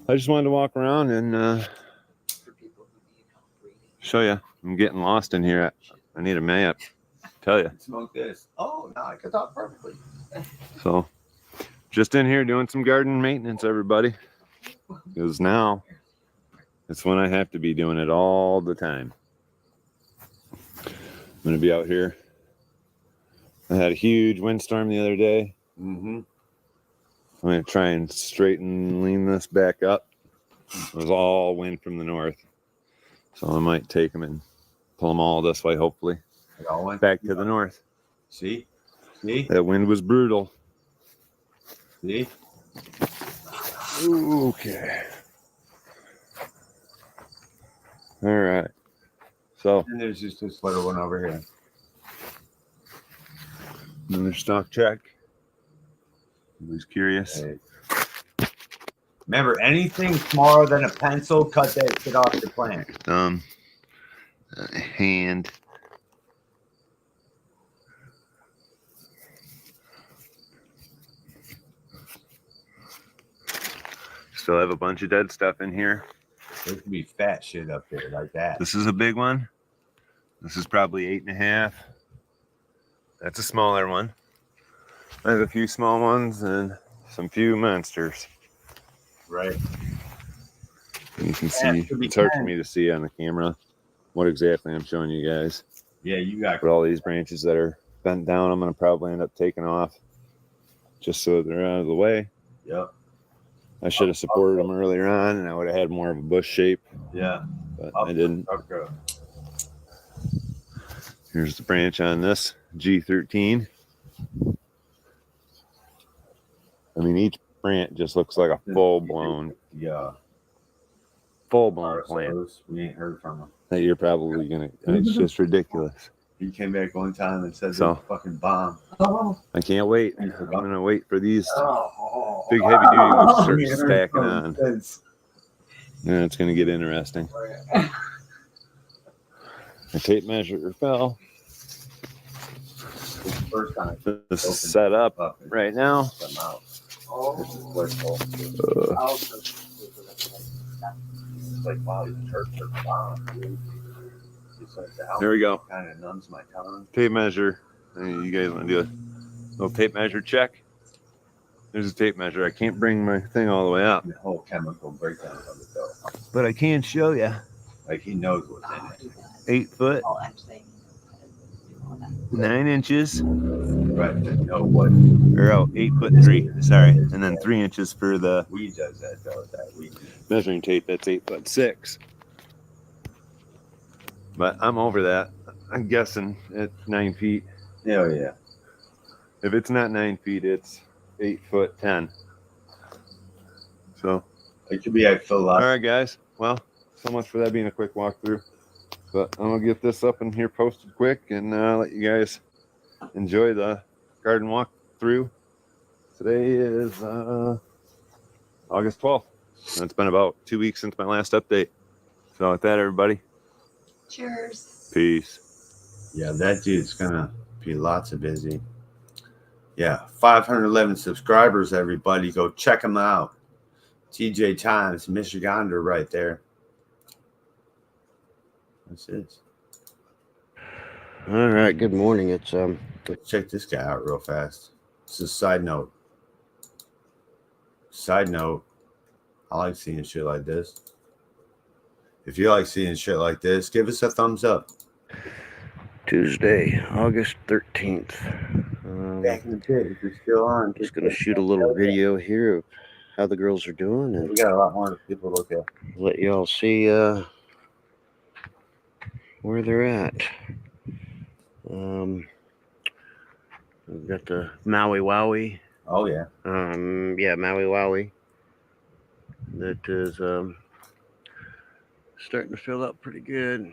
I just wanted to walk around and For people who need help breathing. show you. I'm getting lost in here. I need a map. Tell you. Smoke this. Oh, now I can talk perfectly. So just in here doing some garden maintenance, everybody. Because now it's when I have to be doing it all the time. I'm going to be out here. I had a huge windstorm the other day. Mm-hmm. I'm going to try and straighten, lean this back up. It was all wind from the north. So I might take them and pull them all this way, hopefully. It all went Back to the north. See? See? That wind was brutal. See? Okay. All right. So And there's just this little one over here. another stock check. Who's curious? Hey. Remember, anything smaller than a pencil, cut that shit off your plant. Hand. Still have a bunch of dead stuff in here. There could be fat shit up there like that. This is a big one. This is probably 8.5. That's a smaller one. I have a few small ones and some few monsters. Right. You can Yeah, see, it could be it's hard for 10. me to see on the camera what exactly I'm showing you guys. Yeah, you got. But all these branches that are bent down, I'm going to probably end up taking off just so they're out of the way. Yep. I should have supported them earlier on and I would have had more of a bush shape, Yeah. but I didn't. Okay. Here's the branch on this G13. I mean, each branch just looks like a full-blown Yeah. plant We ain't heard from him. that you're probably going to, it's just ridiculous. He came back one time and said, So- "This fucking bomb." I can't wait. I'm going to wait for these Oh, big heavy duty ones to start we ain't heard stacking from him on. since. Yeah, it's going to get interesting. The tape measure fell. First time. This is set up Up and right now. come out. Oh. This is where it's all- It's like, wow, you hurt the bomb, dude. It's like the There we go. kind of numbs my tongue. Tape measure. Hey, you guys want to do a little tape measure check? There's a tape measure. I can't bring my thing all the way up, The whole chemical breakdown of it, though. but I can show you. Like he knows what's in it. 8 foot, Oh, actually, do all that. 9 inches, Right, to know what or 8'3". Sorry, and then 3 inches for the weed does that though. That weed. measuring tape. That's 8'6". But I'm over that. I'm guessing at 9 feet. Hell yeah. If it's not 9 feet, it's 8'10". So, It could be I feel all like right, guys. Well, so much for that being a quick walkthrough. But I'm gonna get this up in here posted quick and let you guys enjoy the garden walkthrough. Today is August 12th. And it's been about 2 weeks since my last update. So with that, everybody, Cheers. peace. yeah, that dude's gonna be lots of busy. Yeah, 511 subscribers, everybody. Go check him out. TJ Times, Michigander right there. That's it. All right, good morning. It's Let's check this guy out real fast. This is a side note. Side note, I like seeing shit like this. If you like seeing shit like this, give us a thumbs up. Tuesday, August 13th. Back in the day, if you're still on. Just gonna shoot a little video here of how the girls are doing We and got a lot more people to look at. let y'all see where they're at. We've got the Maui Wowie. Oh yeah. Yeah, Maui Wowie. That is starting to fill up pretty good.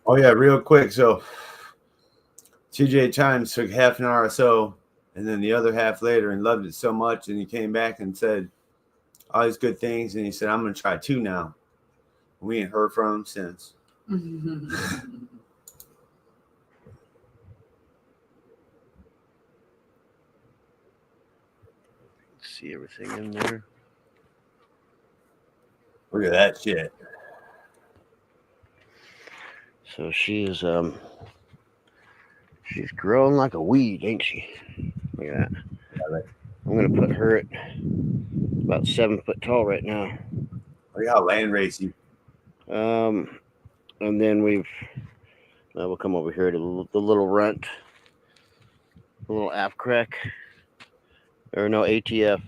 Oh yeah, real quick. So TJ Times took half an hour or so, and then the other half later, and loved it so much, and he came back and said all these good things, and he said, "I'm gonna try 2 now." We ain't heard from him since. See everything in there. Look at that shit. So she's growing like a weed, ain't she? Look at that. I'm gonna put her at about 7 foot tall right now. Look how land racy. And then we'll come over here to the little runt, the little aft crack, or no, ATF.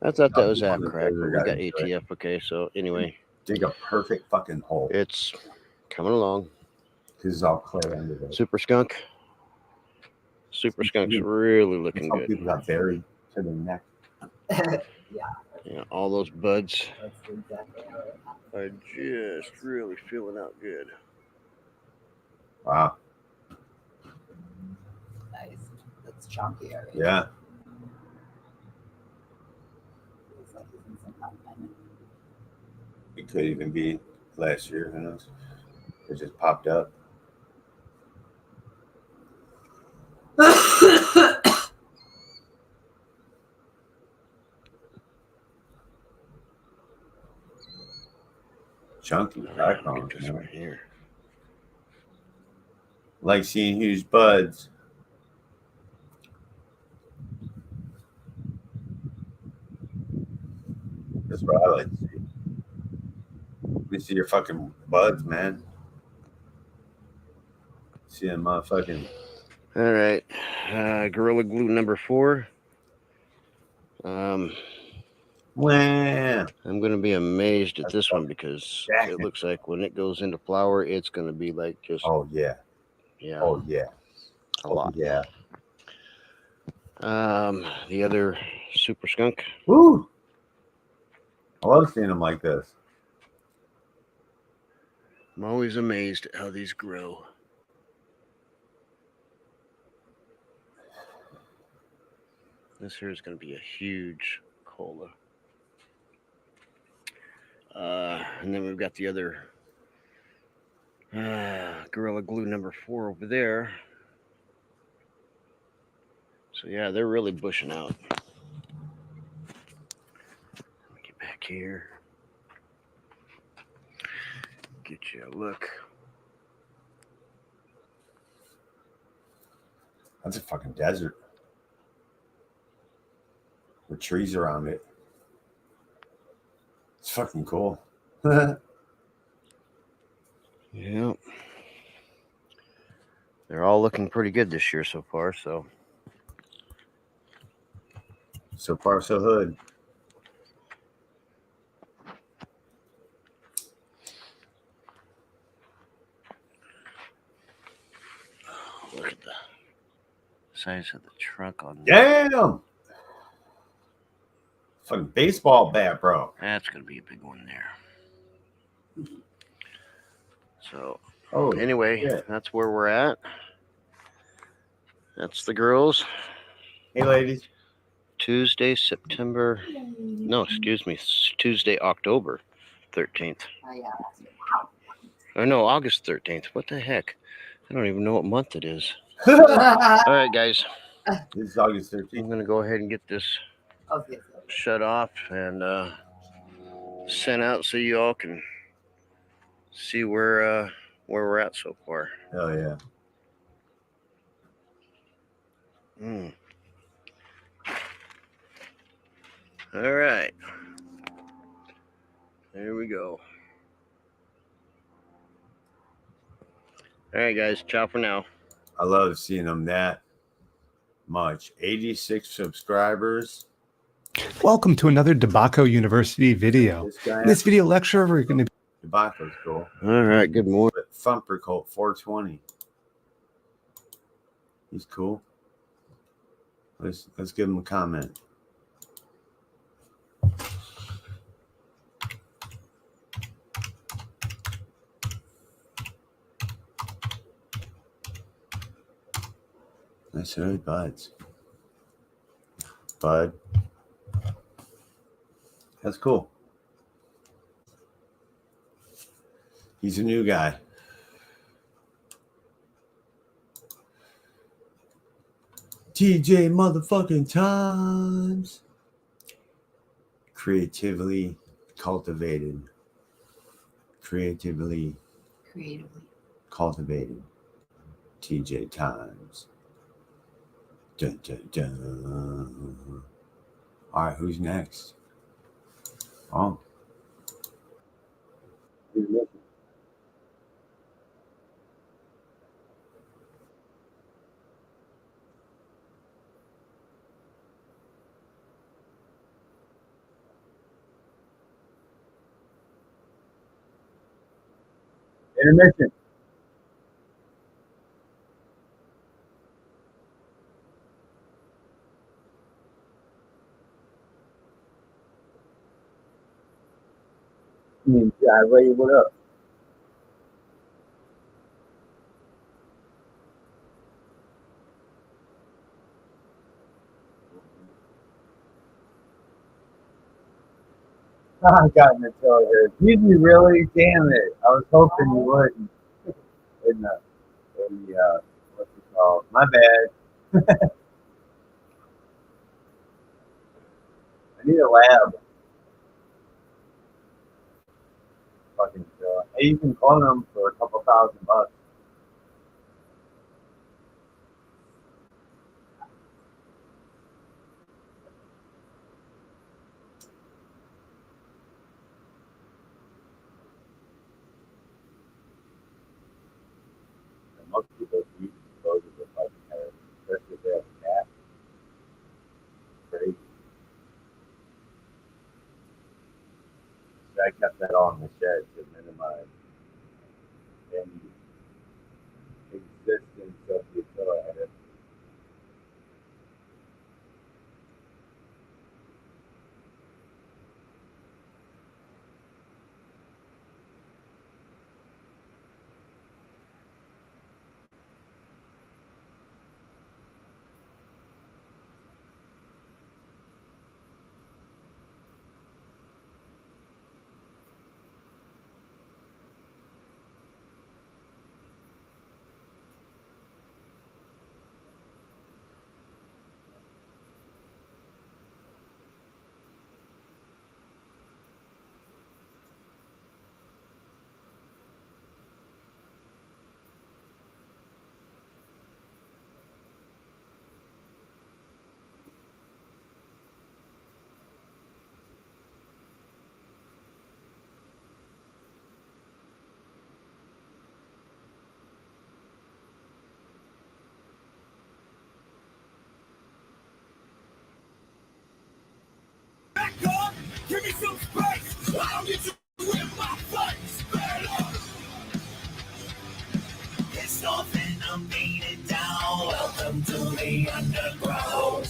I thought that was aft crack, but we got ATF. Okay, so anyway, dig a perfect fucking hole. it's coming along. This is all clay under there. Super skunk's really looking good. People got buried to their neck. Yeah, all those buds That's exactly how it happened. are just really feeling out good. Wow. Nice. That's chunky area. Yeah. Feels like he's in some confinement. It could even be last year. Who knows? It just popped up. Chunky background. Get this right here. Like seeing huge buds. That's what I like to see. Let me see your fucking buds, man. See them motherfucking. All right, Gorilla Glue number 4. Wow. I'm going to be amazed at this one because it looks like when it goes into flower, it's going to be like just. Oh, yeah. Yeah. Oh, yeah. A lot. Yeah. The other super skunk. Woo! I love seeing them like this. I'm always amazed at how these grow. This here is going to be a huge cola. And then we've got the other Gorilla Glue number 4 over there. So yeah, they're really bushing out. Let me get back here. Get you a look. That's a fucking desert. With trees around it. It's fucking cool. Yeah. They're all looking pretty good this year so far, so. So far, so good. Look at the size of the trunk on that. Damn! Fucking baseball bat, bro. That's going to be a big one there. So, Oh, anyway, shit. That's where we're at. That's the girls. Hey, ladies. Tuesday, October 13th. Oh, yeah. Or no, August 13th. What the heck? I don't even know what month it is. All right, guys. This is August 13th. I'm going to go ahead and get this shut off and sent out so you all can see where we're at so far. Hell yeah. All right. There we go. All right, guys. Ciao for now. I love seeing them that much. 86 subscribers. Welcome to another Debaco University video. In this video lecture, we're going to be... Debaco's cool. All right, good morning. Thumper Colt 420. He's cool. Let's give him a comment. Nice early buds. Bud. That's cool. He's a new guy. TJ motherfucking Times. Creatively cultivated. Creatively cultivated. TJ Times. Dun, dun, dun. All right, who's next? Oh. Intermission. Yeah, Ray, what up? I got in the trailer. Did you really? Damn it! I was hoping you wouldn't. In the what's it called? My bad. I need a lab. Fucking hey, you can clone them for a couple $1,000. And most people use those as a fucking hair, especially if they have a cat. Crazy. So I kept that all in the shed to minimize any existence of the accelerator. Give me some space. I don't need you in my face. It's nothing, I'm beating down. Welcome to the underground.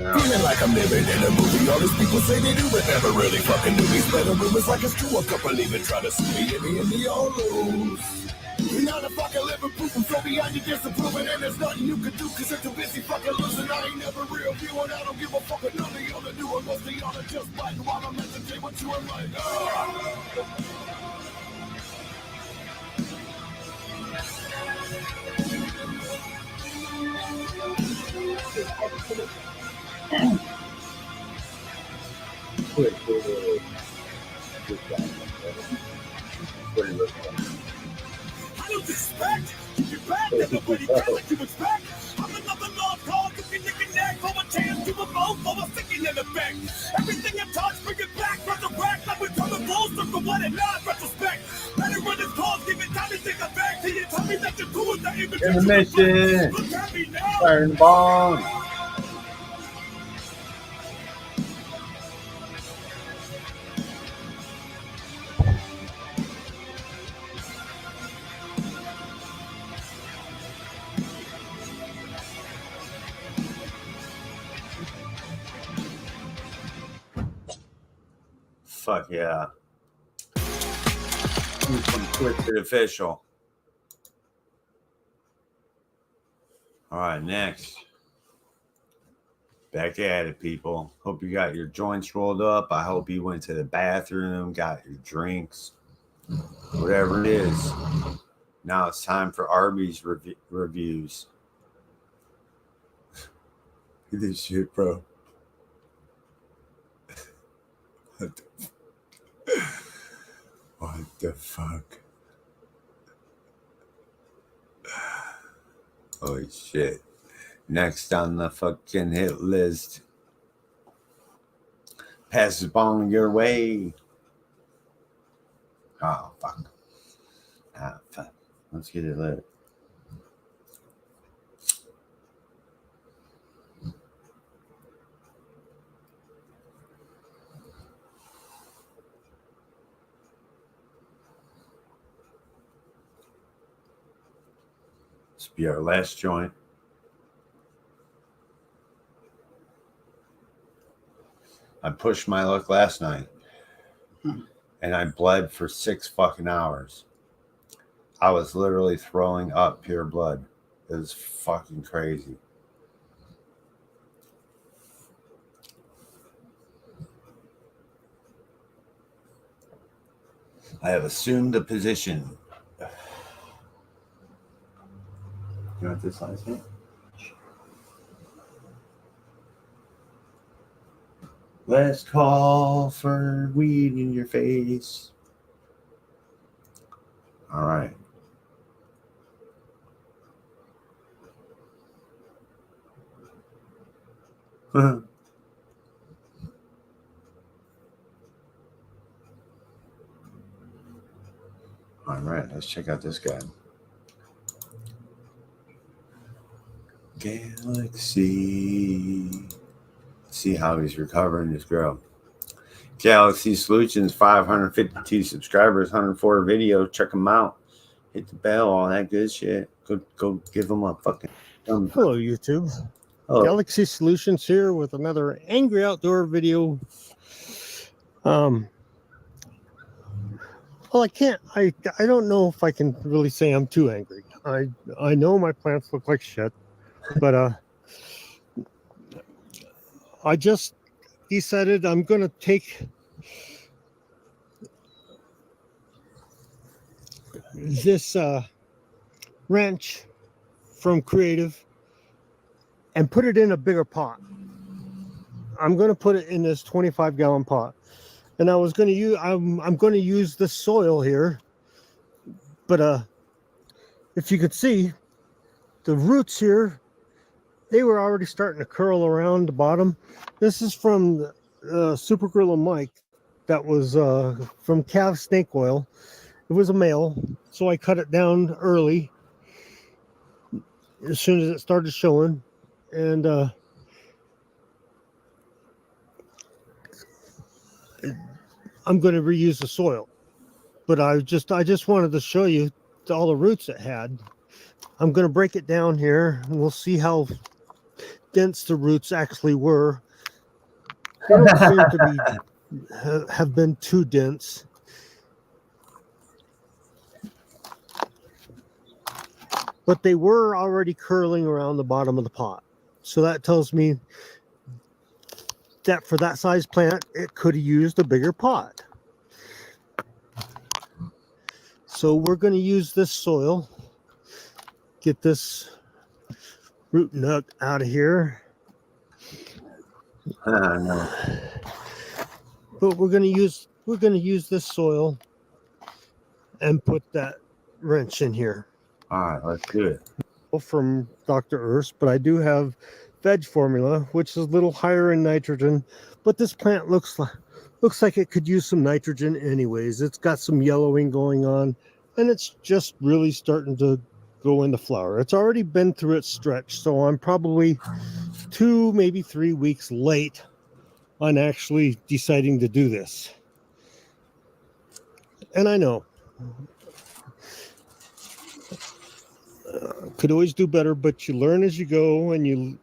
Feeling like I'm living in a movie. All these people say they do, but never really fucking do me. Spread the rumors like it's true. A couple even try to sue me. In the all lose. You're not a fucking living proof. I'm so beyond you disapproving. And there's nothing you can do, cause you're too busy fucking losing. I ain't never real viewing. I don't give a fuck what none of y'all are doing. Most of y'all are just biting while I'm entertaining what you are like. I don't expect you back, everybody can what you expect. I'm another lost cause you can nick and neck for a chance to evolve for a sticking in effect. Everything I touch, bring it back, resurrect, like we're coming full circle, what it not retrospect. Better run this cause, give it time to take it back. Till you tell me that you're cool with the image. Intermission. Look at me now. Turn bone. Fuck yeah. From Twisted Official. All right, next. Back at it, people. Hope you got your joints rolled up. I hope you went to the bathroom, got your drinks, whatever it is. Now it's time for Arby's reviews. Look at this shit, bro. What the fuck? Holy shit. Next on the fucking hit list. Pass the ball your way. Oh, fuck. Ah, fuck. Let's get it lit. This will be our last joint. I pushed my luck last night and I bled for 6 fucking hours. I was literally throwing up pure blood. It was fucking crazy. I have assumed the position. You want this last name? Last call for weed in your face. All right. All right, let's check out this guy. Galaxy. Let's see how he's recovering this girl. Galaxy Solutions, 552 subscribers, 104 videos. Check them out. Hit the bell, all that good shit. Go give them a fucking thumbs up. Hello, YouTube. Hello. Galaxy Solutions here with another angry outdoor video. Well, I don't know if I can really say I'm too angry. I know my plants look like shit, but I just decided I'm going to take this wrench from Creative and put it in a bigger pot. I'm going to put it in this 25-gallon pot. And I was going to use, I'm going to use the soil here, but if you could see, the roots here, they were already starting to curl around the bottom. This is from Super Gorilla Mike. That was from calf snake oil. It was a male, so I cut it down early as soon as it started showing, and I'm going to reuse the soil, but I just wanted to show you all the roots it had. I'm going to break it down here, and we'll see how dense the roots actually were. They don't seem to be have been too dense. But they were already curling around the bottom of the pot. So that tells me that for that size plant, it could have used a bigger pot. So we're going to use this soil, get this root nut out of here. No. But we're going to use this soil and put that wrench in here. All right, let's do it. From Dr. Earth, but I do have veg formula, which is a little higher in nitrogen, but this plant looks like it could use some nitrogen anyways. It's got some yellowing going on, and it's just really starting to go into flower. It's already been through its stretch, so I'm probably 2, maybe 3 weeks late on actually deciding to do this. And I know could always do better, but you learn as you go, and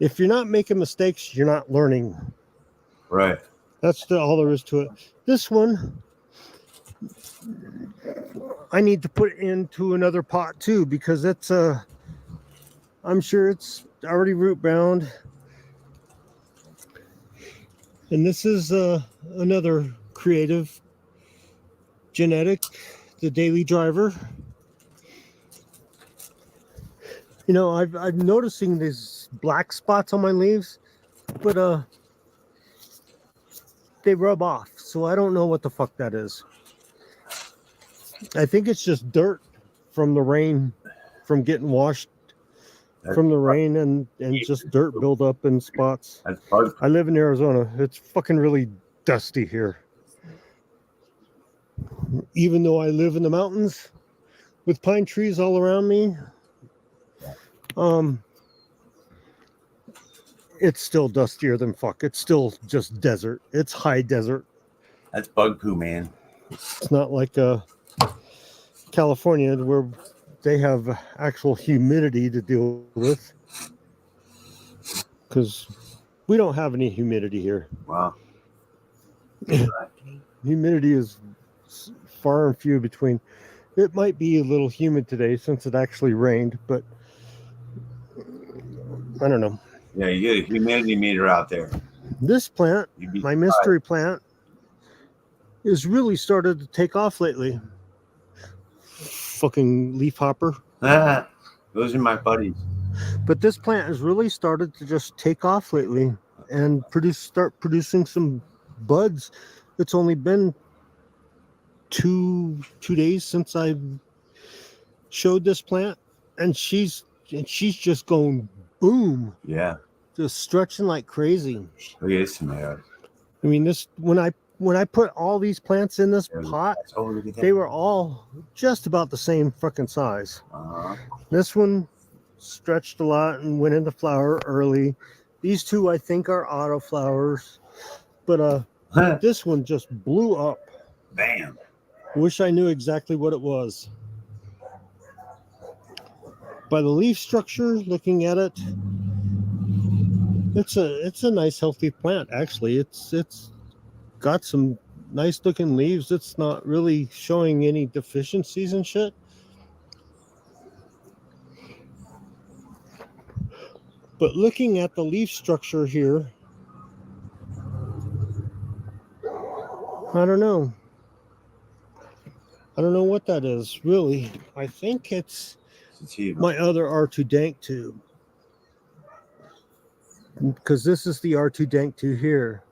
if you're not making mistakes, you're not learning. Right. That's all there is to it. This one, I need to put into another pot too, because it's I'm sure it's already root bound. And this is another creative genetic, the daily driver. You know, I'm noticing these black spots on my leaves, but they rub off, so I don't know what the fuck that is. I think it's just dirt from the rain, from getting washed from the rain, and just dirt build up in spots. I live in Arizona. It's fucking really dusty here. Even though I live in the mountains with pine trees all around me, it's still dustier than fuck. It's still just desert. It's high desert. That's bug poo, man. It's not like California where they have actual humidity to deal with, because we don't have any humidity here. Wow. Humidity is far and few between. It might be a little humid today since it actually rained, but I don't know. Yeah, you get a humidity meter out there. This plant, my mystery plant, is really started to take off lately. Fucking leaf hopper. Those are my buddies. But this plant has really started to just take off lately and start producing some buds. It's only been two days since I showed this plant, and she's just going boom. Yeah. Just stretching like crazy. Look at this tomato. I mean, this when I put all these plants in this pot, they were all just about the same fucking size. This one stretched a lot and went into flower early. These two I think are auto flowers, but this one just blew up. Bam. Wish I knew exactly what it was. By the leaf structure, looking at it, it's a nice healthy plant actually. It's got some nice looking leaves. It's not really showing any deficiencies and shit. But looking at the leaf structure here, I don't know. I don't know what that is, really. I think it's my other R2 Dank 2. Because this is the R2 Dank 2 here.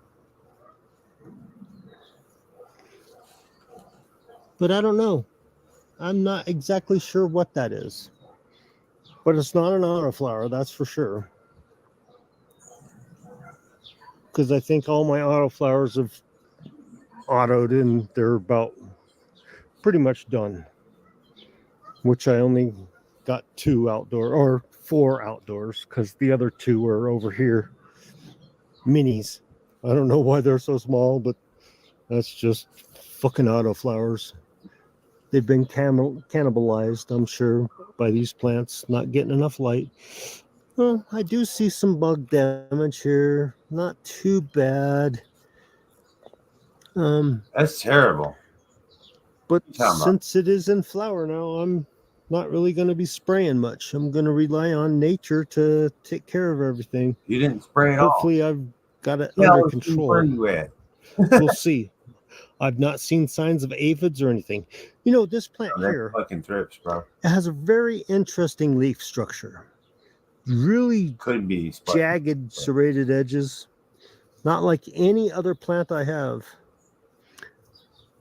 But I don't know. I'm not exactly sure what that is. But it's not an autoflower, that's for sure. Because I think all my autoflowers have autoed and they're about pretty much done. Which I only got 2 outdoor, or 4 outdoors, because the other 2 are over here. Minis. I don't know why they're so small, but that's just fucking autoflowers. They've been cannibalized, I'm sure, by these plants not getting enough light. Well, I do see some bug damage here. Not too bad. That's terrible. But since it is in flower now, I'm not really going to be spraying much. I'm going to rely on nature to take care of everything. You didn't spray it all. Hopefully I've got it under control. We'll see. I've not seen signs of aphids or anything. You know, this plant here fucking thrips, bro. It has a very interesting leaf structure. Really could be jagged, serrated edges. Not like any other plant I have.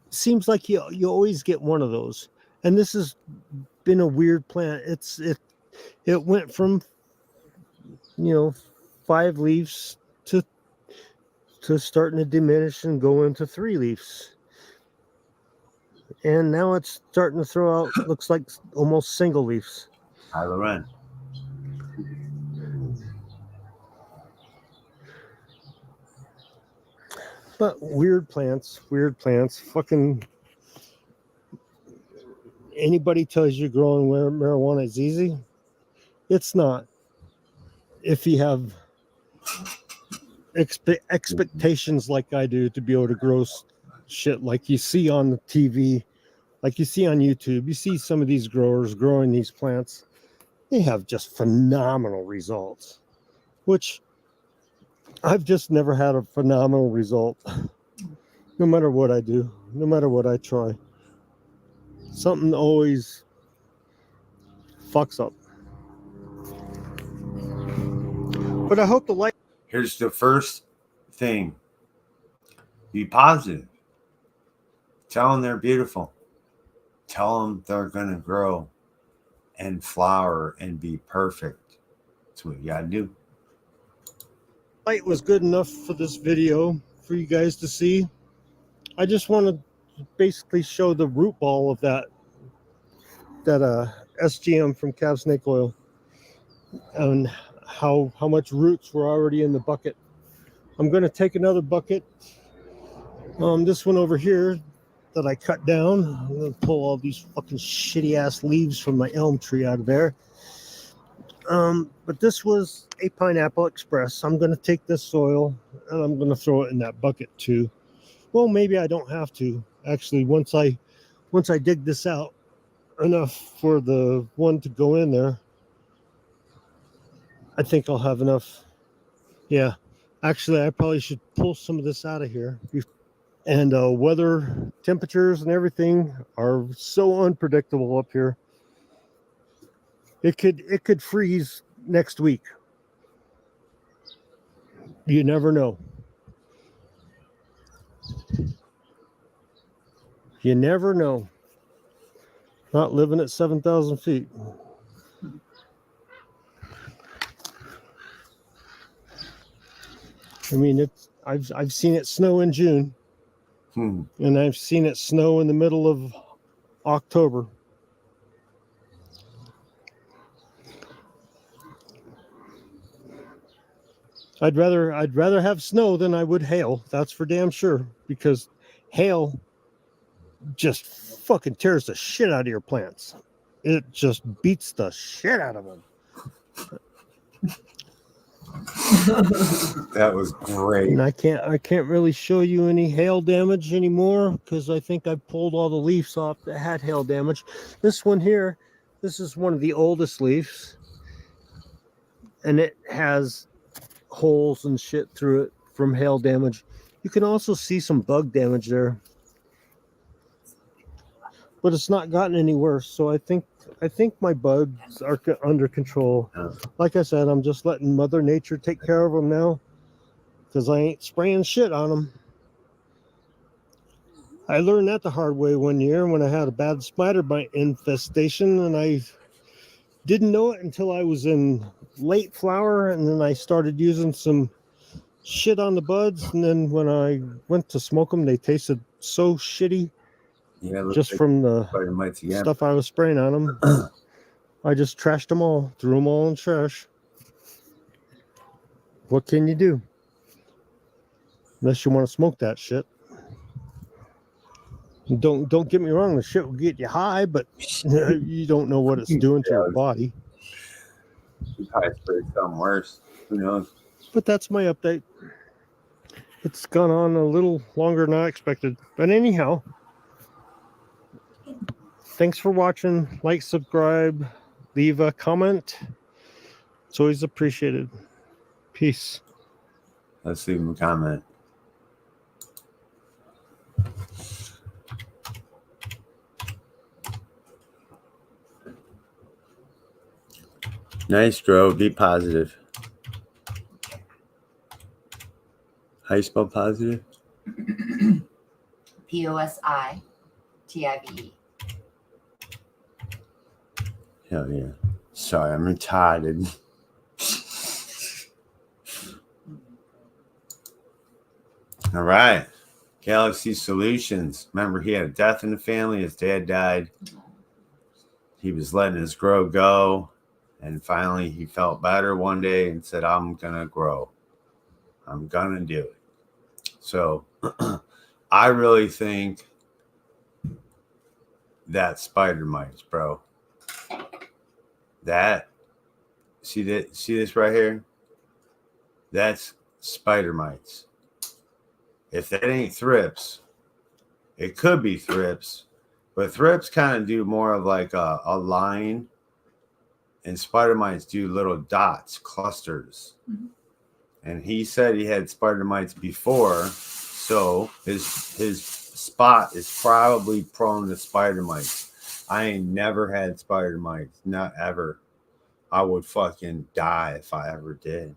Seems like you always get one of those. And this has been a weird plant. It went from 5 leaves to starting to diminish and go into 3 leaves. And now it's starting to throw out, looks like almost single leaves. Hi, Loren. But weird plants. Fucking anybody tells you growing marijuana is easy. It's not. If you have expectations like I do to be able to grow shit like you see on the TV, like you see on YouTube. You see some of these growers growing these plants. they have just phenomenal results, which I've just never had a phenomenal result. No matter what I do, no matter what I try, something always fucks up. But I hope the light. Here's the first thing. Be positive. Tell them they're beautiful. Tell them they're going to grow and flower and be perfect. That's what you got to do. Light was good enough for this video for you guys to see. I just want to basically show the root ball of that SGM from Calf Snake Oil, and how much roots were already in the bucket. I'm going to take another bucket, this one over here that I cut down. I'm going to pull all these fucking shitty ass leaves from my elm tree out of there. But this was a Pineapple Express. I'm going to take this soil and I'm going to throw it in that bucket too. Well, maybe I don't have to. Actually, once I dig this out enough for the one to go in there, I think I'll have enough. Yeah, actually, I probably should pull some of this out of here. And weather, temperatures, and everything are so unpredictable up here. It could freeze next week. You never know. You never know. Not living at 7,000 feet. I mean, I've seen it snow in June, and I've seen it snow in the middle of October. I'd rather have snow than I would hail. That's for damn sure, because hail just fucking tears the shit out of your plants. It just beats the shit out of them. That was great. And I can't really show you any hail damage anymore because I think I pulled all the leaves off that had hail damage. This one here, this is one of the oldest leaves, and it has holes and shit through it from hail damage. You can also see some bug damage there, but it's not gotten any worse. So I think my bugs are under control. Like I said, I'm just letting Mother Nature take care of them now because I ain't spraying shit on them. I learned that the hard way one year when I had a bad spider bite infestation, and I didn't know it until I was in late flower, and then I started using some shit on the buds, and then when I went to smoke them, they tasted so shitty. Yeah, just from the stuff I was spraying on them. I just trashed them all, threw them all in trash. What can you do? Unless you want to smoke that shit. Don't get me wrong, the shit will get you high, but you don't know what it's doing to your body. You probably sprayed something worse. Who knows? But that's my update. It's gone on a little longer than I expected. But anyhow, thanks for watching. Like, subscribe, leave a comment. It's always appreciated. Peace. Let's leave him a comment. Nice grow. Be positive. How you spell positive? POSITIVE. Hell yeah. Sorry, I'm retarded. All right. Galaxy Solutions. Remember, he had a death in the family. His dad died. He was letting his grow go. And finally, he felt better one day and said, I'm going to grow. I'm going to do it. So I really think that spider mites, bro. That, see this right here? That's spider mites. If that ain't thrips, it could be thrips, but thrips kind of do more of like a line And spider mites do little dots, clusters. Mhm. And he said he had spider mites before, so his spot is probably prone to spider mites. I ain't never had spider mites, not ever. I would fucking die if I ever did.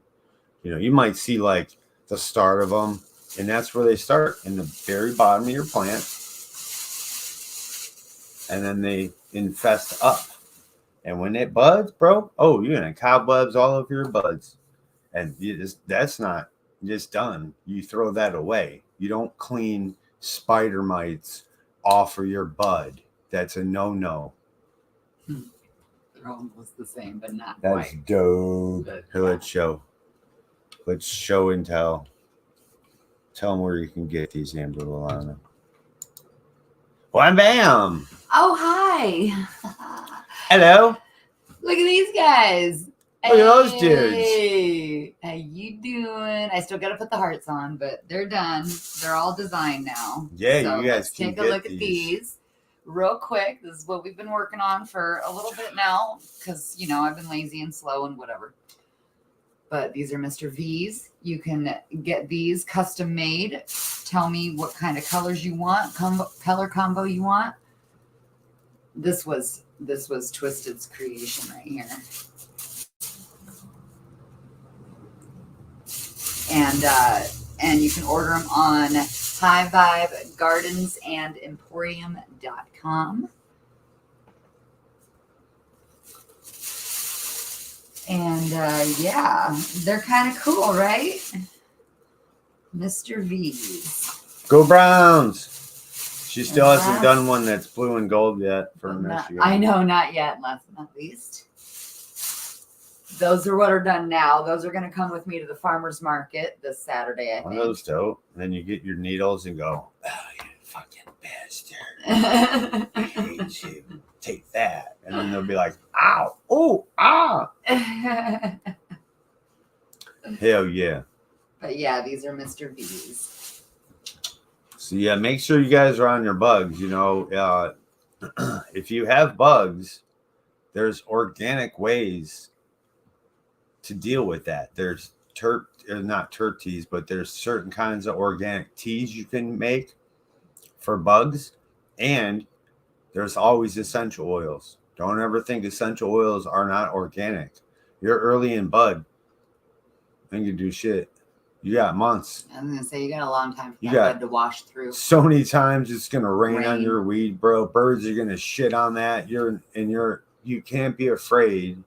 You know, you might see like the start of them, and that's where they start, in the very bottom of your plant. And then they infest up. And when it buds, bro, oh, you're gonna cobwebs all over your buds. And that's not just done. You throw that away. You don't clean spider mites off of your bud. That's a no-no. They're almost the same, but not That's quite. dope. But, Here, let's show. Let's show and tell. Tell them where you can get these, Amber Lalana. Wham bam! Oh, hi. Hello. Look at these guys. Look at those dudes. Hey, how you doing? I still got to put the hearts on, but they're done. They're all designed now. Yeah, so you guys let's can take a get look at these real quick. This is what we've been working on for a little bit now because, you know, I've been lazy and slow and whatever. But these are Mr. V's. You can get these custom made. Tell me what kind of colors you want, color combo you want. This was Twisted's creation right here. And you can order them on High Vibe Gardens and Emporium.com. And yeah, they're kind of cool, right? Mr. V's. Go Browns! She still hasn't done one that's blue and gold yet for Michigan. I know, not yet. Last but not least. Those are what are done now. Those are going to come with me to the farmer's market this Saturday, I think. Those dope. And then you get your needles and go, oh, you fucking bastard. I hate you. Take that. And then they'll be like, ow, oh, ah. Hell yeah. But yeah, these are Mr. V's. So yeah, make sure you guys are on your bugs. You know, if you have bugs, there's organic ways to deal with that. There's not turp teas, but there's certain kinds of organic teas you can make for bugs, and there's always essential oils. Don't ever think essential oils are not organic. You're early in bud, and you do shit. You got months. I was gonna say you got a long time for You that got bud to wash through. So many times it's gonna rain on your weed, bro. Birds are gonna shit on that. You can't be afraid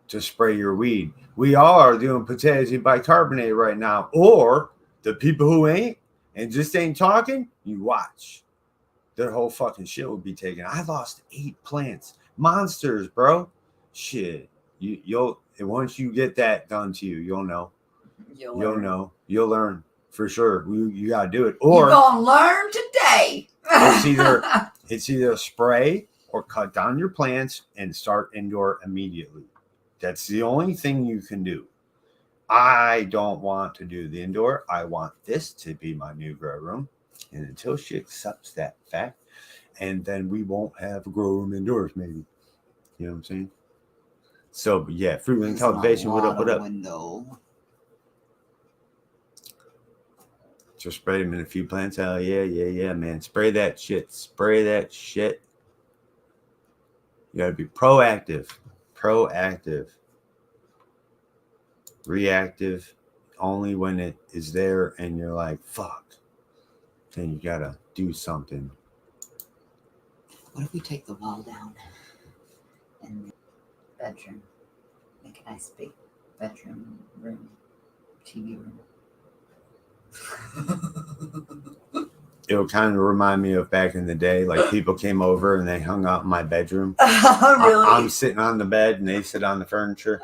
to spray your weed. We all are doing potassium bicarbonate right now. Or the people who ain't and just ain't talking, you watch. Their whole fucking shit will be taken. I lost 8 plants. Monsters, bro. Shit. You'll once you get that done to you, you'll know. You'll know. You'll learn for sure. You gotta do it. Or you're gonna learn today. it's either spray or cut down your plants and start indoor immediately. That's the only thing you can do. I don't want to do the indoor. I want this to be my new grow room. And until she accepts that fact, and then we won't have a grow room indoors, maybe. You know what I'm saying? So, but yeah, fruit and cultivation. What up? What up? Window. Just spray them in a few plants. Hell yeah, man. Spray that shit. Spray that shit. You gotta be proactive. Reactive only when it is there and you're like, fuck. Then you gotta do something. What if we take the wall down in the bedroom? Make a nice big bedroom room, TV room. It'll kind of remind me of back in the day, like people came over and they hung out in my bedroom. Really? I'm sitting on the bed and they sit on the furniture.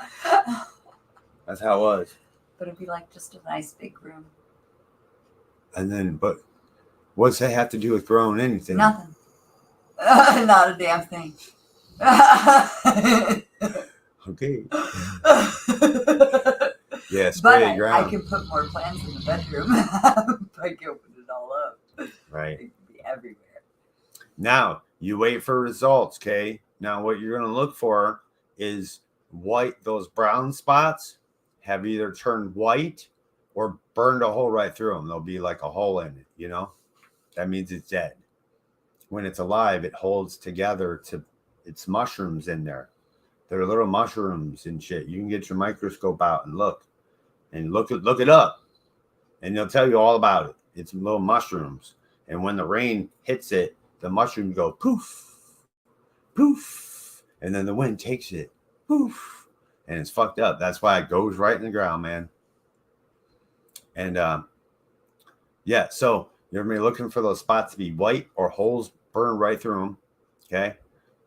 That's how it was. But it'd be like just a nice big room. And then, but what's that have to do with growing anything? Nothing. Not a damn thing. Okay. Yeah, spray the ground. I can put more plants in the bedroom. I can open it all up. Right. It can be everywhere. Now, you wait for results, okay? Now, what you're going to look for is white, those brown spots have either turned white or burned a hole right through them. There'll be like a hole in it, you know? That means it's dead. When it's alive, it holds together to its mushrooms in there. There are little mushrooms and shit. You can get your microscope out and look it up, and they'll tell you all about it. It's little mushrooms, and when the rain hits it, the mushrooms go poof, poof, and then the wind takes it, poof, and it's fucked up. That's why it goes right in the ground, man. And yeah, so you're gonna be looking for those spots to be white or holes burn right through them. Okay.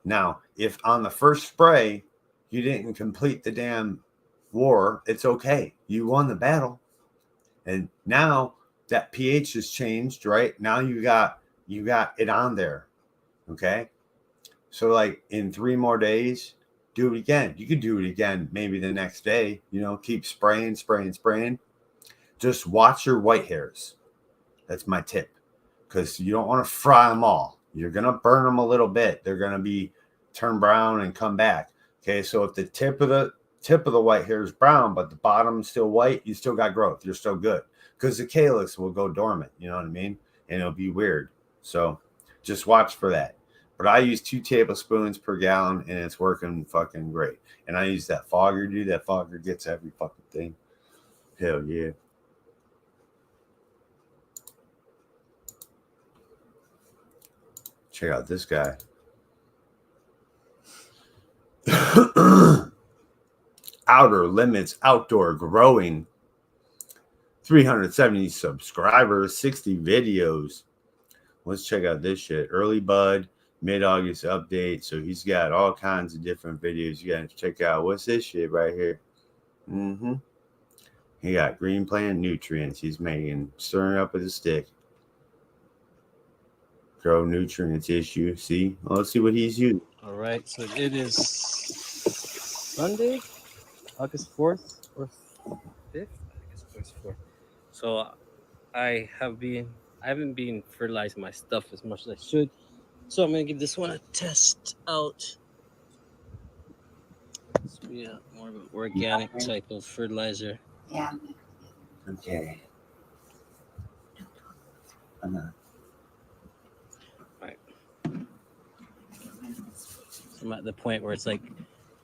Now, if on the first spray you didn't complete the damn war, it's okay. You won the battle. And now that pH has changed, right? Now you got it on there. Okay. So like in 3 more days, do it again. You could do it again maybe the next day, you know, keep spraying. Just watch your white hairs. That's my tip. Because you don't want to fry them all. You're going to burn them a little bit. They're going to be turn brown and come back. Okay, so if the tip of the white hair is brown, but the bottom is still white, you still got growth. You're still good. Because the calyx will go dormant, you know what I mean? And it'll be weird. So just watch for that. But I use 2 tablespoons per gallon, and it's working fucking great. And I use that fogger, dude. That fogger gets every fucking thing. Hell yeah. Check out this guy. Outer Limits Outdoor Growing. 370 subscribers, 60 videos. Let's check out this shit. Early bud, mid-August update. So he's got all kinds of different videos. You got to check out. What's this shit right here? He got green plant nutrients. He's making, stirring up with a stick. Grow nutrient issue. See? Well, let's see what he's using. All right. So it is Sunday, August 4th or 5th. I guess it's 4th. So I haven't been fertilizing my stuff as much as I should. So I'm gonna give this one a test out. This will be more of an organic type of fertilizer. Yeah. Okay. I'm not. Right. So I'm at the point where it's like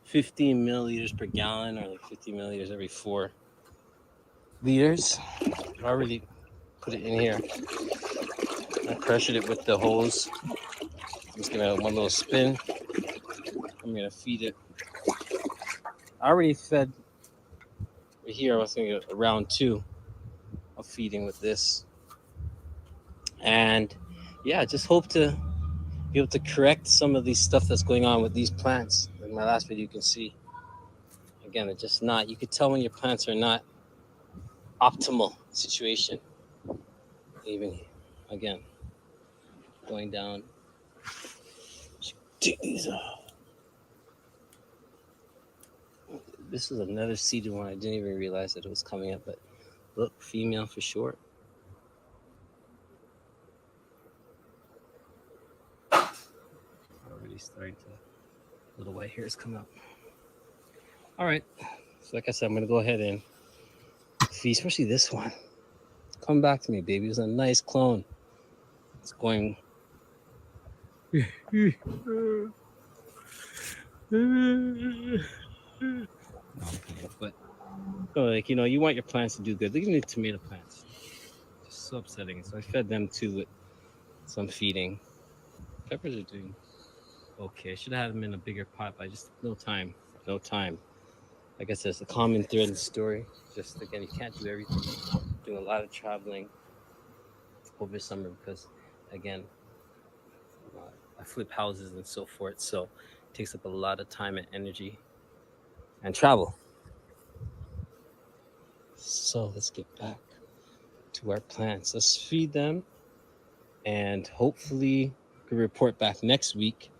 15 milliliters per gallon, or like 50 milliliters every 4 liters. I already put it in here. I pressured it with the hose. I'm just gonna one little spin. I'm gonna feed it. I already fed right here. I was gonna get a round 2 of feeding with this, and yeah, just hope to be able to correct some of these stuff that's going on with these plants. In my last video, you can see again, it's just not. You could tell when your plants are not optimal situation. Even again, going down. Take these off. This is another seeded one. I didn't even realize that it was coming up, but look, female for short. Already starting to, little white hairs come out. All right, so like I said, I'm gonna go ahead and feed, especially this one. Come back to me, baby. It was a nice clone. It's going. But like, you know, you want your plants to do good. Look at the tomato plants. Just so upsetting. So I fed them too with some feeding. Peppers are doing okay. I should have had them in a bigger pot, but I just no time. Like I said, it's a common thread in the story. Just again, you can't do everything. Doing a lot of traveling over summer because, again, I flip houses and so forth. So it takes up a lot of time and energy and travel. So let's get back to our plants. Let's feed them, and hopefully we can report back next week.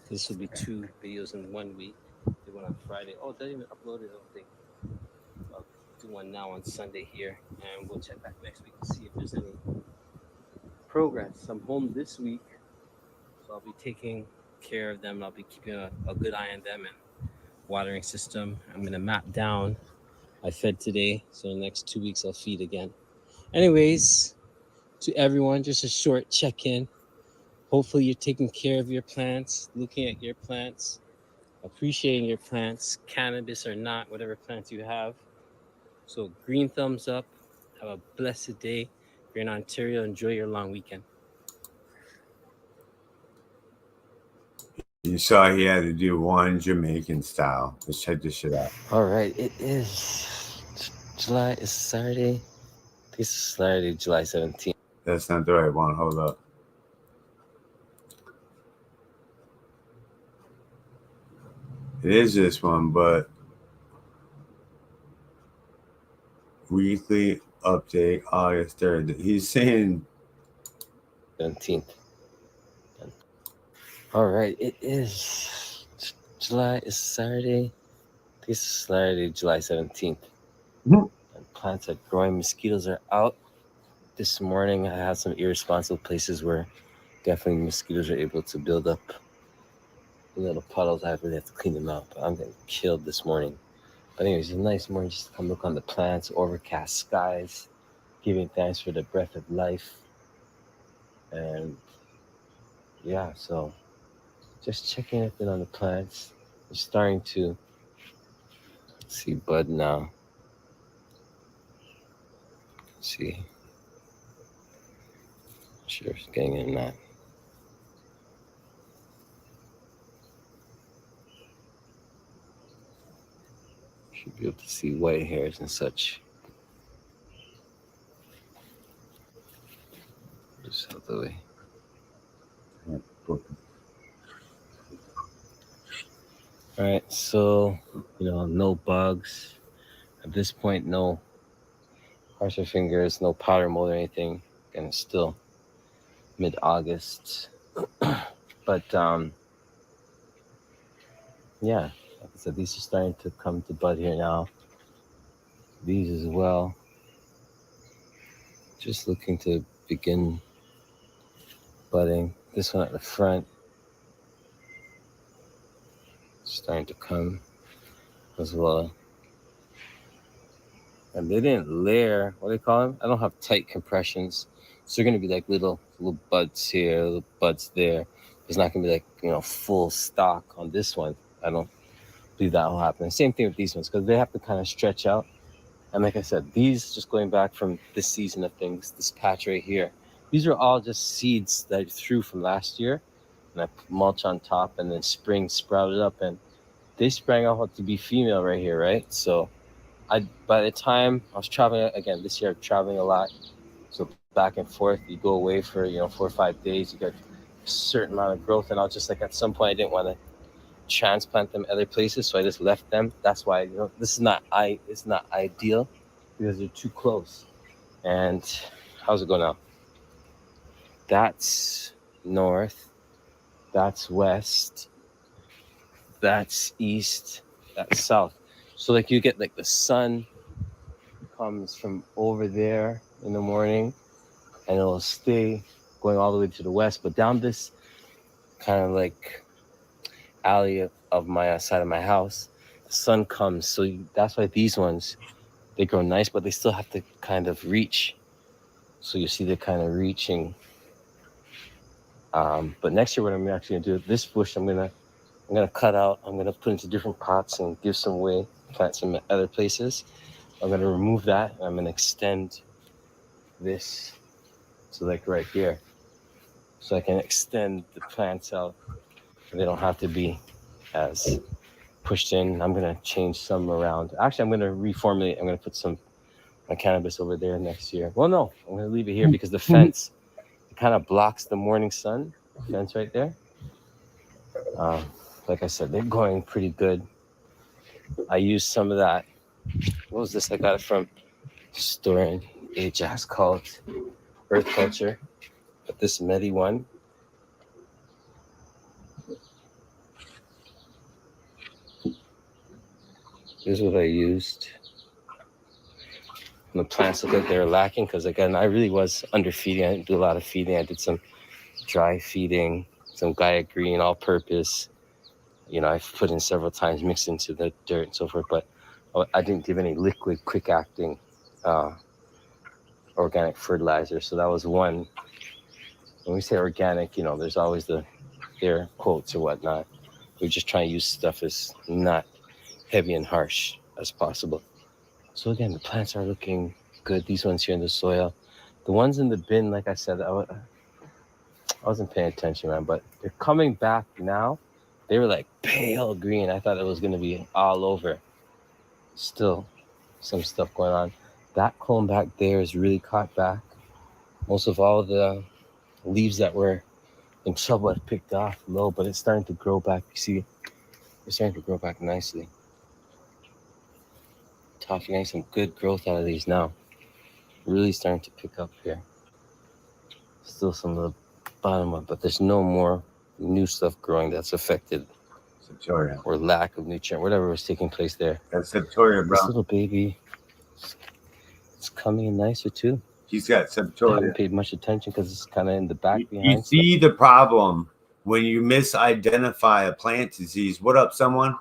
This will be 2 videos in 1 week. Do one on Friday. Oh, they didn't even upload it, I don't think. I'll do one now on Sunday here, and we'll check back next week to see if there's any progress. I'm home this week, so I'll be taking care of them. I'll be keeping a good eye on them, and watering system. I'm gonna map down. I fed today, so the next 2 weeks I'll feed again. Anyways, to everyone, just a short check-in. Hopefully you're taking care of your plants, looking at your plants, appreciating your plants, cannabis or not, whatever plants you have. So green thumbs up. Have a blessed day. If you're in Ontario, enjoy your long weekend. You saw he had to do one Jamaican style. Let's check this shit out. All right, it is July. It's Saturday. I think it's Saturday, July 17th. That's not the right one. Hold up. It is this one, but weekly update August 3rd. He's saying 17th. All right, it is July. It's Saturday. I think it's Saturday, July 17th. And plants are growing. Mosquitoes are out. This morning, I had some irresponsible places where definitely mosquitoes are able to build up little puddles. I really have to clean them out. But I'm getting killed this morning. But anyways, it's a nice morning just to come look on the plants, overcast skies, giving thanks for the breath of life. And yeah, so just checking in on the plants. They're starting to see bud now. Let's see. Sure, it's getting in that. Should be able to see white hairs and such. Just out the way. All right, so no bugs at this point. No cross your fingers, no powder mold or anything, and it's still mid-August. But yeah, like I said, these are starting to come to bud here now. These as well. Just looking to begin budding. This one at the front starting to come as well. And they didn't layer, what do they call them? I don't have tight compressions. So they're going to be like little buds here, little buds there. It's not going to be like, full stock on this one. I don't believe that will happen. Same thing with these ones because they have to kind of stretch out. And like I said, these, just going back from this season of things, this patch right here, these are all just seeds that I threw from last year. And I put mulch on top, and then spring sprouted up, and they sprang out to be female right here, right? So by the time I was traveling, again, this year I'm traveling a lot. So back and forth, you go away for, 4 or 5 days, you get a certain amount of growth. And I was just like, at some point, I didn't want to transplant them other places, so I just left them. That's why, it's not ideal because they're too close. And how's it go now? That's north, that's west, that's east, that's south. So like you get like the sun comes from over there in the morning and it'll stay going all the way to the west, but down this kind of like alley of my side of my house, the sun comes. So that's why these ones, they grow nice, but they still have to kind of reach. So you see they're kind of reaching. But next year, what I'm actually gonna do, this bush, I'm gonna cut out. I'm gonna put into different pots and give some away, plant some other places. I'm gonna remove that, and I'm gonna extend this to like right here, so I can extend the plants out. They don't have to be as pushed in. I'm gonna change some around. Actually, I'm gonna reformulate. I'm gonna put my cannabis over there next year. Well, no, I'm gonna leave it here because the fence, it kind of blocks the morning sun. The fence right there. Like I said, they're going pretty good. I used some of that. What was this? I got it from a store in Ajax called Earth Culture. But this Medi one. This is what I used. And the plants look like they're lacking because, again, I really was under feeding. I didn't do a lot of feeding. I did some dry feeding, some Gaia Green all-purpose, I've put in several times, mixed into the dirt and so forth, but I didn't give any liquid, quick-acting organic fertilizer. So that was one. When we say organic, there's always the air quotes or whatnot. We just try and use stuff that's not heavy and harsh as possible. So again, the plants are looking good. These ones here in the soil. The ones in the bin, like I said, I wasn't paying attention, man, but they're coming back now. They were like pale green. I thought it was going to be all over. Still some stuff going on. That clone back there is really caught back. Most of all the leaves that were in trouble have picked off low, but it's starting to grow back. You see, it's starting to grow back nicely. Getting some good growth out of these now. Really starting to pick up here. Still some of the bottom up, but there's no more new stuff growing that's affected Septoria or lack of nutrient, whatever was taking place there. That's Septoria, bro. This little baby, it's coming in nicer too. He's got I Septoria. haven't paid much attention because it's kind of in the back You behind. see the problem when you misidentify a plant disease. What up, someone?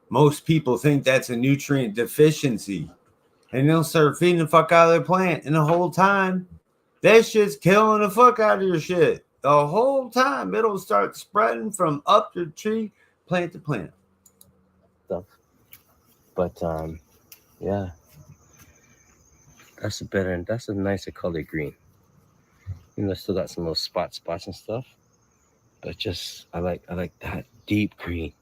Most people think that's a nutrient deficiency, and they'll start feeding the fuck out of their plant, and the whole time that shit's killing the fuck out of your shit. The whole time it'll start spreading from up the tree, plant to plant. Stuff. But yeah, that's a nicer color green. I still got some little spots and stuff, but just I like that deep green.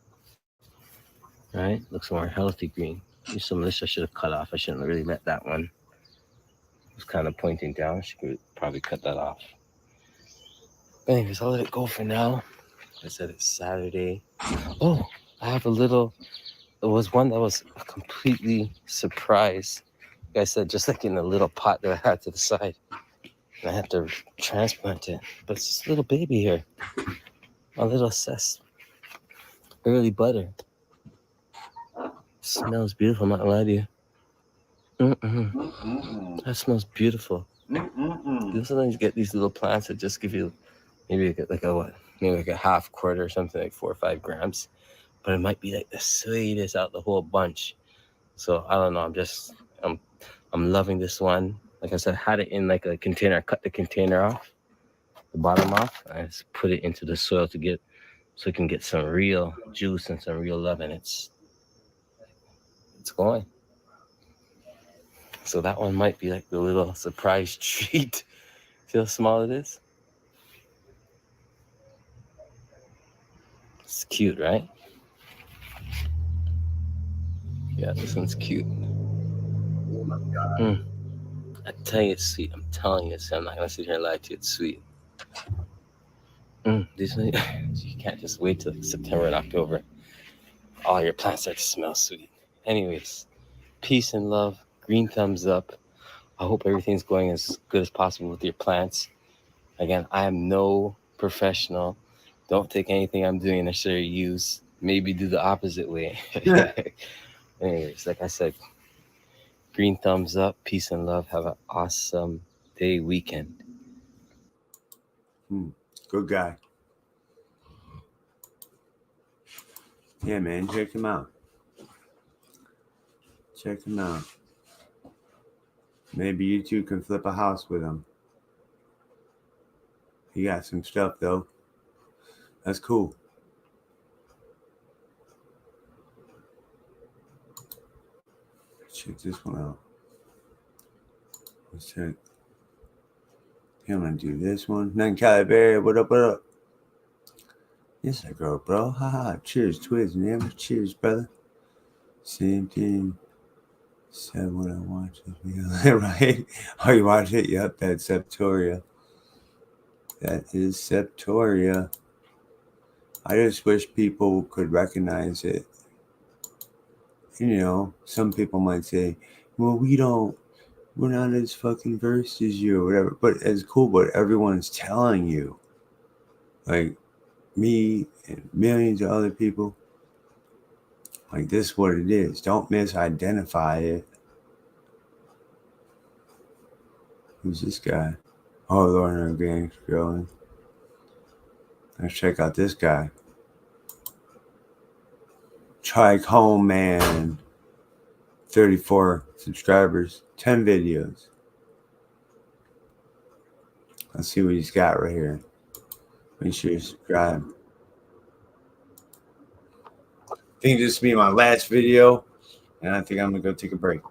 Right, looks more healthy green. Some of this I should have cut off. I shouldn't have really let that one. It was kind of pointing down. I should probably cut that off. But anyways, I'll let it go for now. I said it's Saturday. Oh, I have a little. It was one that was a completely surprise. Like I said, just like in a little pot that I had to the side. And I had to transplant it. But it's this little baby here. A little cess. Barely butter. Smells beautiful, I'm not gonna lie to you. That smells beautiful. You sometimes get these little plants that just give you maybe like a half quarter or something, like 4 or 5 grams. But it might be like the sweetest out the whole bunch. So I don't know. I'm loving this one. Like I said, I had it in like a container. I cut the container off, the bottom off. I just put it into the soil so it can get some real juice and some real love, and it's going. So that one might be like the little surprise treat. See how small it is? It's cute, right? Yeah, this one's cute. Oh my God. I tell you it's sweet. I'm telling you, I'm not gonna sit here and lie to you. It's sweet. These ones, you can't just wait till September and October. All your plants start to smell sweet. Anyways, peace and love. Green thumbs up. I hope everything's going as good as possible with your plants. Again, I am no professional. Don't take anything I'm doing necessarily use. Maybe do the opposite way. Anyways, like I said, green thumbs up, peace and love. Have an awesome day, weekend. Good guy. Yeah, man, check him out. Check him out. Maybe you two can flip a house with him. He got some stuff, though. That's cool. Check this one out. Let's check. I'm gonna do this one. Nothing Caliberry. What up, what up? Yes, I go, bro. Haha. Cheers, Twiz, man. Cheers, brother. Same thing. Said when I watch this video, right? Oh, you watch it? Yep, that's Septoria. That is Septoria. I just wish people could recognize it. You know, some people might say, well, we're not as fucking versed as you or whatever. But it's cool, but everyone's telling you. Like me and millions of other people. Like, this is what it is. Don't misidentify it. Who's this guy? Oh, Lord, organic growing. Let's check out this guy. Trichome Man, 34 subscribers, 10 videos. Let's see what he's got right here. Make sure you subscribe. I think this will be my last video, and I think I'm gonna go take a break.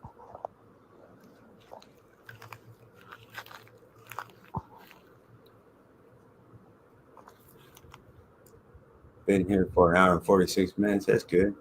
Been here for an hour and 46 minutes. That's good.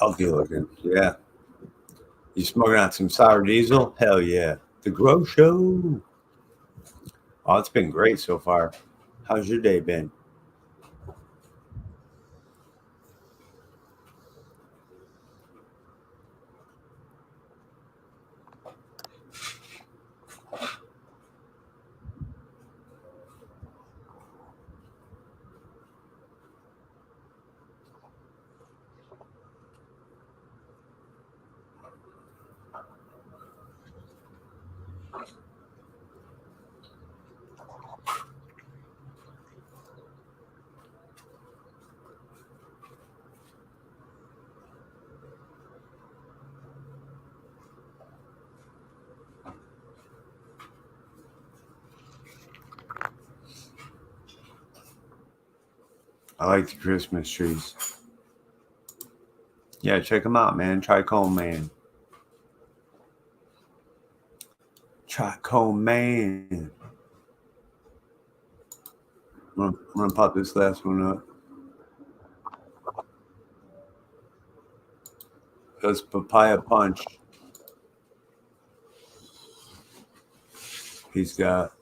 Healthy looking, yeah. You smoking on some sour diesel? Hell yeah. The Grow Show. Oh, it's been great so far. How's your day been? I like the Christmas trees. Yeah, check them out, man. Trichome Man. Trichome Man. I'm gonna pop this last one up. That's Papaya Punch. He's got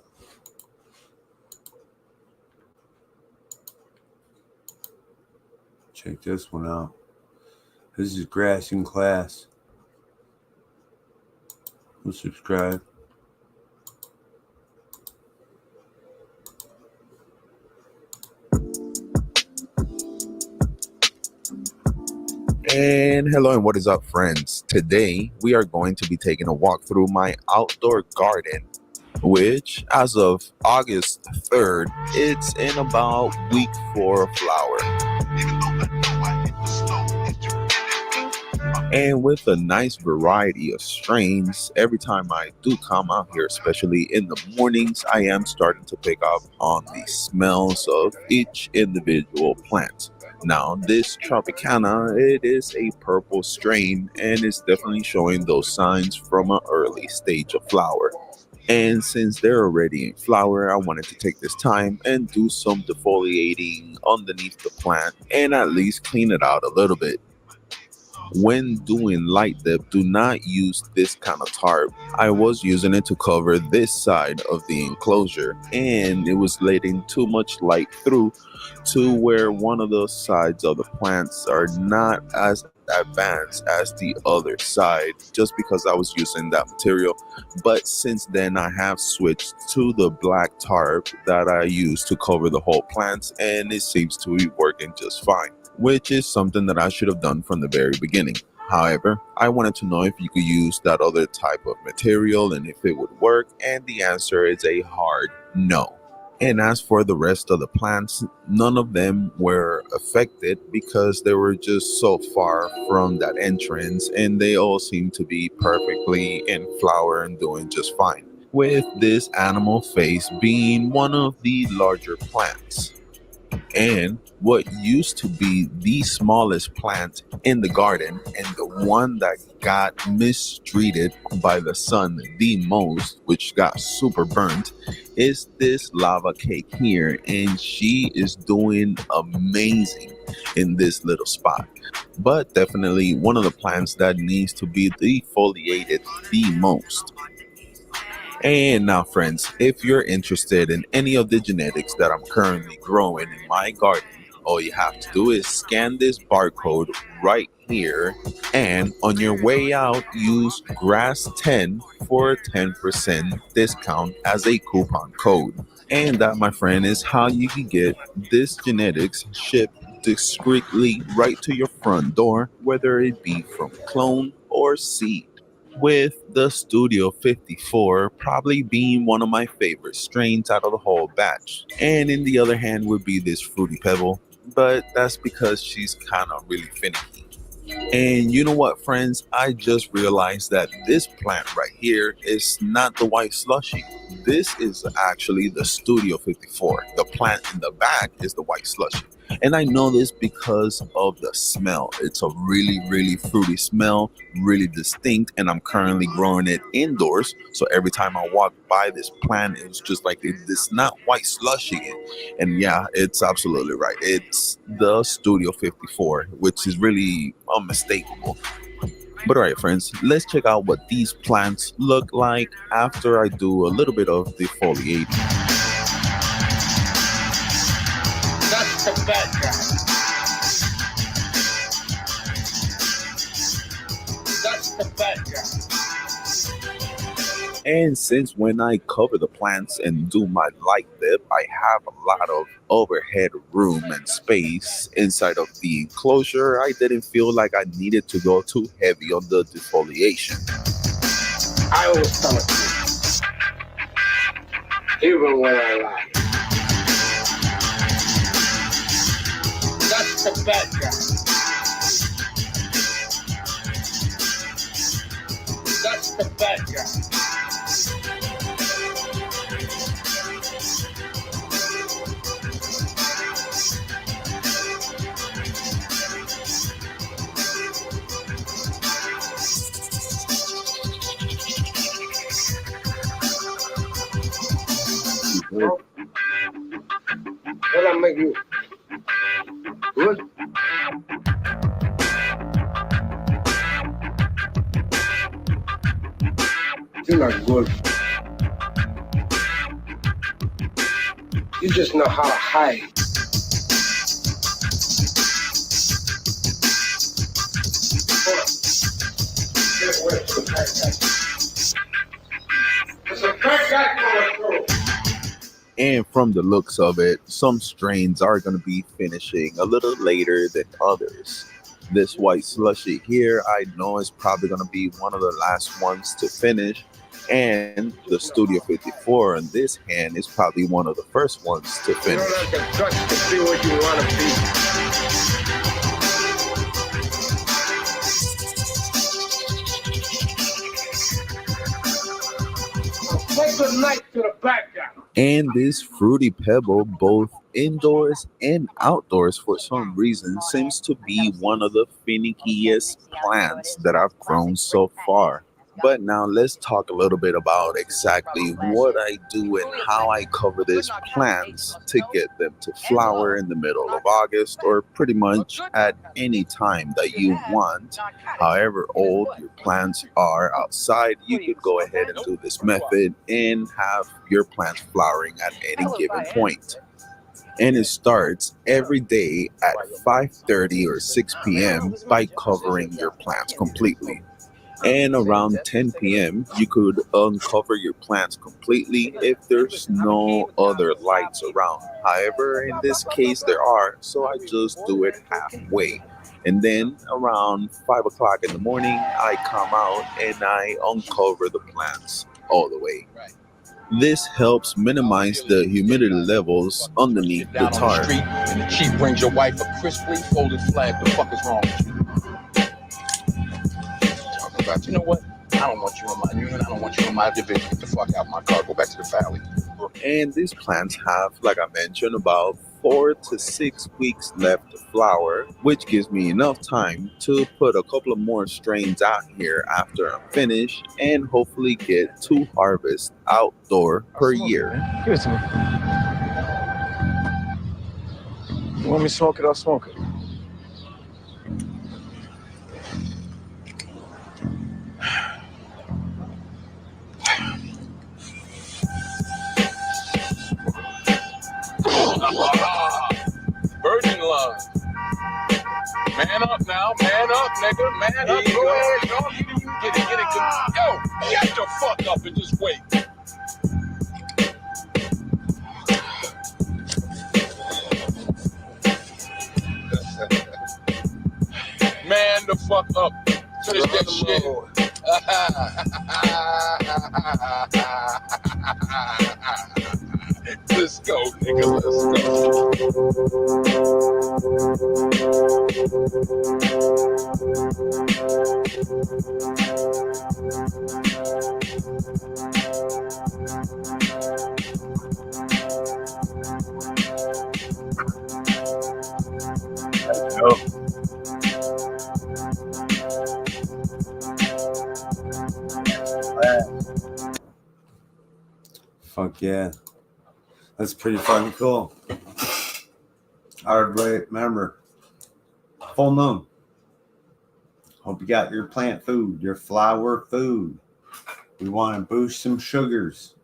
check this one out. This is Grass in Class. We'll subscribe. And hello and what is up, friends? Today we are going to be taking a walk through my outdoor garden, which as of August 3rd, it's in about week 4 of flower. And with a nice variety of strains, every time I do come out here, especially in the mornings, I am starting to pick up on the smells of each individual plant. Now, this Tropicana, it is a purple strain and it's definitely showing those signs from an early stage of flower. And since they're already in flower, I wanted to take this time and do some defoliating underneath the plant and at least clean it out a little bit. When doing light dip, do not use this kind of tarp. I was using it to cover this side of the enclosure, and it was letting too much light through to where one of the sides of the plants are not as advanced as the other side, just because I was using that material. But since then I have switched to the black tarp that I use to cover the whole plants, and it seems to be working just fine, which is something that I should have done from the very beginning. However, I wanted to know if you could use that other type of material and if it would work, and the answer is a hard no. And as for the rest of the plants, none of them were affected because they were just so far from that entrance, and they all seem to be perfectly in flower and doing just fine, with this animal face being one of the larger plants. And what used to be the smallest plant in the garden, and the one that got mistreated by the sun the most, which got super burnt, is this lava cake here, and she is doing amazing in this little spot. But definitely one of the plants that needs to be defoliated the most. And now, friends, if you're interested in any of the genetics that I'm currently growing in my garden, all you have to do is scan this barcode right here, and on your way out, use GRASS10 for a 10% discount as a coupon code. And that, my friend, is how you can get this genetics shipped discreetly right to your front door, whether it be from clone or seed, with the Studio 54 probably being one of my favorite strains out of the whole batch. And in the other hand would be this Fruity Pebble, but that's because she's kind of really finicky. And you know what, friends? I just realized that this plant right here is not the white slushy. This is actually the Studio 54. The plant in the back is the white slushy. And I know this because of the smell. It's a really, really fruity smell, really distinct, and I'm currently growing it indoors. So every time I walk by this plant, it's just like it's not white slushy. And yeah, it's absolutely right. It's the Studio 54, which is really unmistakable. But alright, friends, let's check out what these plants look like after I do a little bit of defoliating. That's the bad guy. That's the bad guy. And since when I cover the plants and do my light dip, I have a lot of overhead room and space inside of the enclosure, I didn't feel like I needed to go too heavy on the defoliation. I always tell it to you, even when I lie. That's the bad guy. That's the bad guy. What I make you good? You're not good. You just know how to hide. Hold on. Get away from the bad guy. There's a bad guy coming through. And from the looks of it, some strains are going to be finishing a little later than others. This white slushy here, I know is probably going to be one of the last ones to finish. And the Studio 54 in this hand is probably one of the first ones to finish. You don't have the guts to be what you want to be. Say good night to the bad guy. And this Fruity Pebble, both indoors and outdoors for some reason, seems to be one of the finickiest plants that I've grown so far. But now let's talk a little bit about exactly what I do and how I cover these plants to get them to flower in the middle of August or pretty much at any time that you want. However old your plants are outside, you could go ahead and do this method and have your plants flowering at any given point. And it starts every day at 5:30 or 6 p.m. by covering your plants completely. And around 10 p.m., you could uncover your plants completely if there's no other lights around. However, in this case, there are, so I just do it halfway. And then around 5 o'clock in the morning, I come out and I uncover the plants all the way. This helps minimize the humidity levels underneath the tarp. And the chief brings your wife a crisply folded flag. The fuck is wrong with you? Talking about, you know what? I don't want you in my union. I don't want you in my division. Get the fuck out of my car. Go back to the valley. And these plants have, like I mentioned, about 4 to 6 weeks left to flower, which gives me enough time to put a couple of more strains out here after I'm finished and hopefully get 2 harvests outdoor per year. Give it to me. You want me to smoke it? I'll smoke it. Virgin love. Man up now, man up, nigga, man up. Go ahead, dog. You get it, Yo, get the fuck up and just wait. Man the fuck up. Finish that shit. Let's go, nigga, let's Fuck yeah. That's pretty fucking cool. Alright, remember, full moon. Hope you got your plant food, your flower food. We want to boost some sugars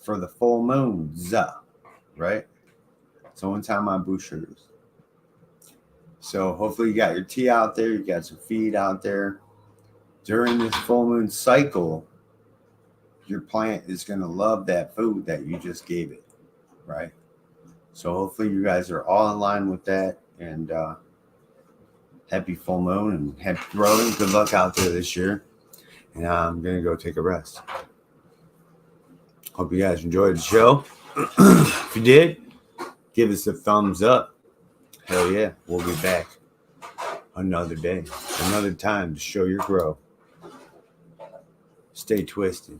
for the full moons, right? So one time I boost sugars. So hopefully you got your tea out there, you got some feed out there. During this full moon cycle, your plant is going to love that food that you just gave it, right? So hopefully you guys are all in line with that, and happy full moon and happy growing. Good luck out there this year. And I'm going to go take a rest. Hope you guys enjoyed the show. If you did, give us a thumbs up. Hell yeah, we'll be back another day, another time to show your grow. Stay twisted.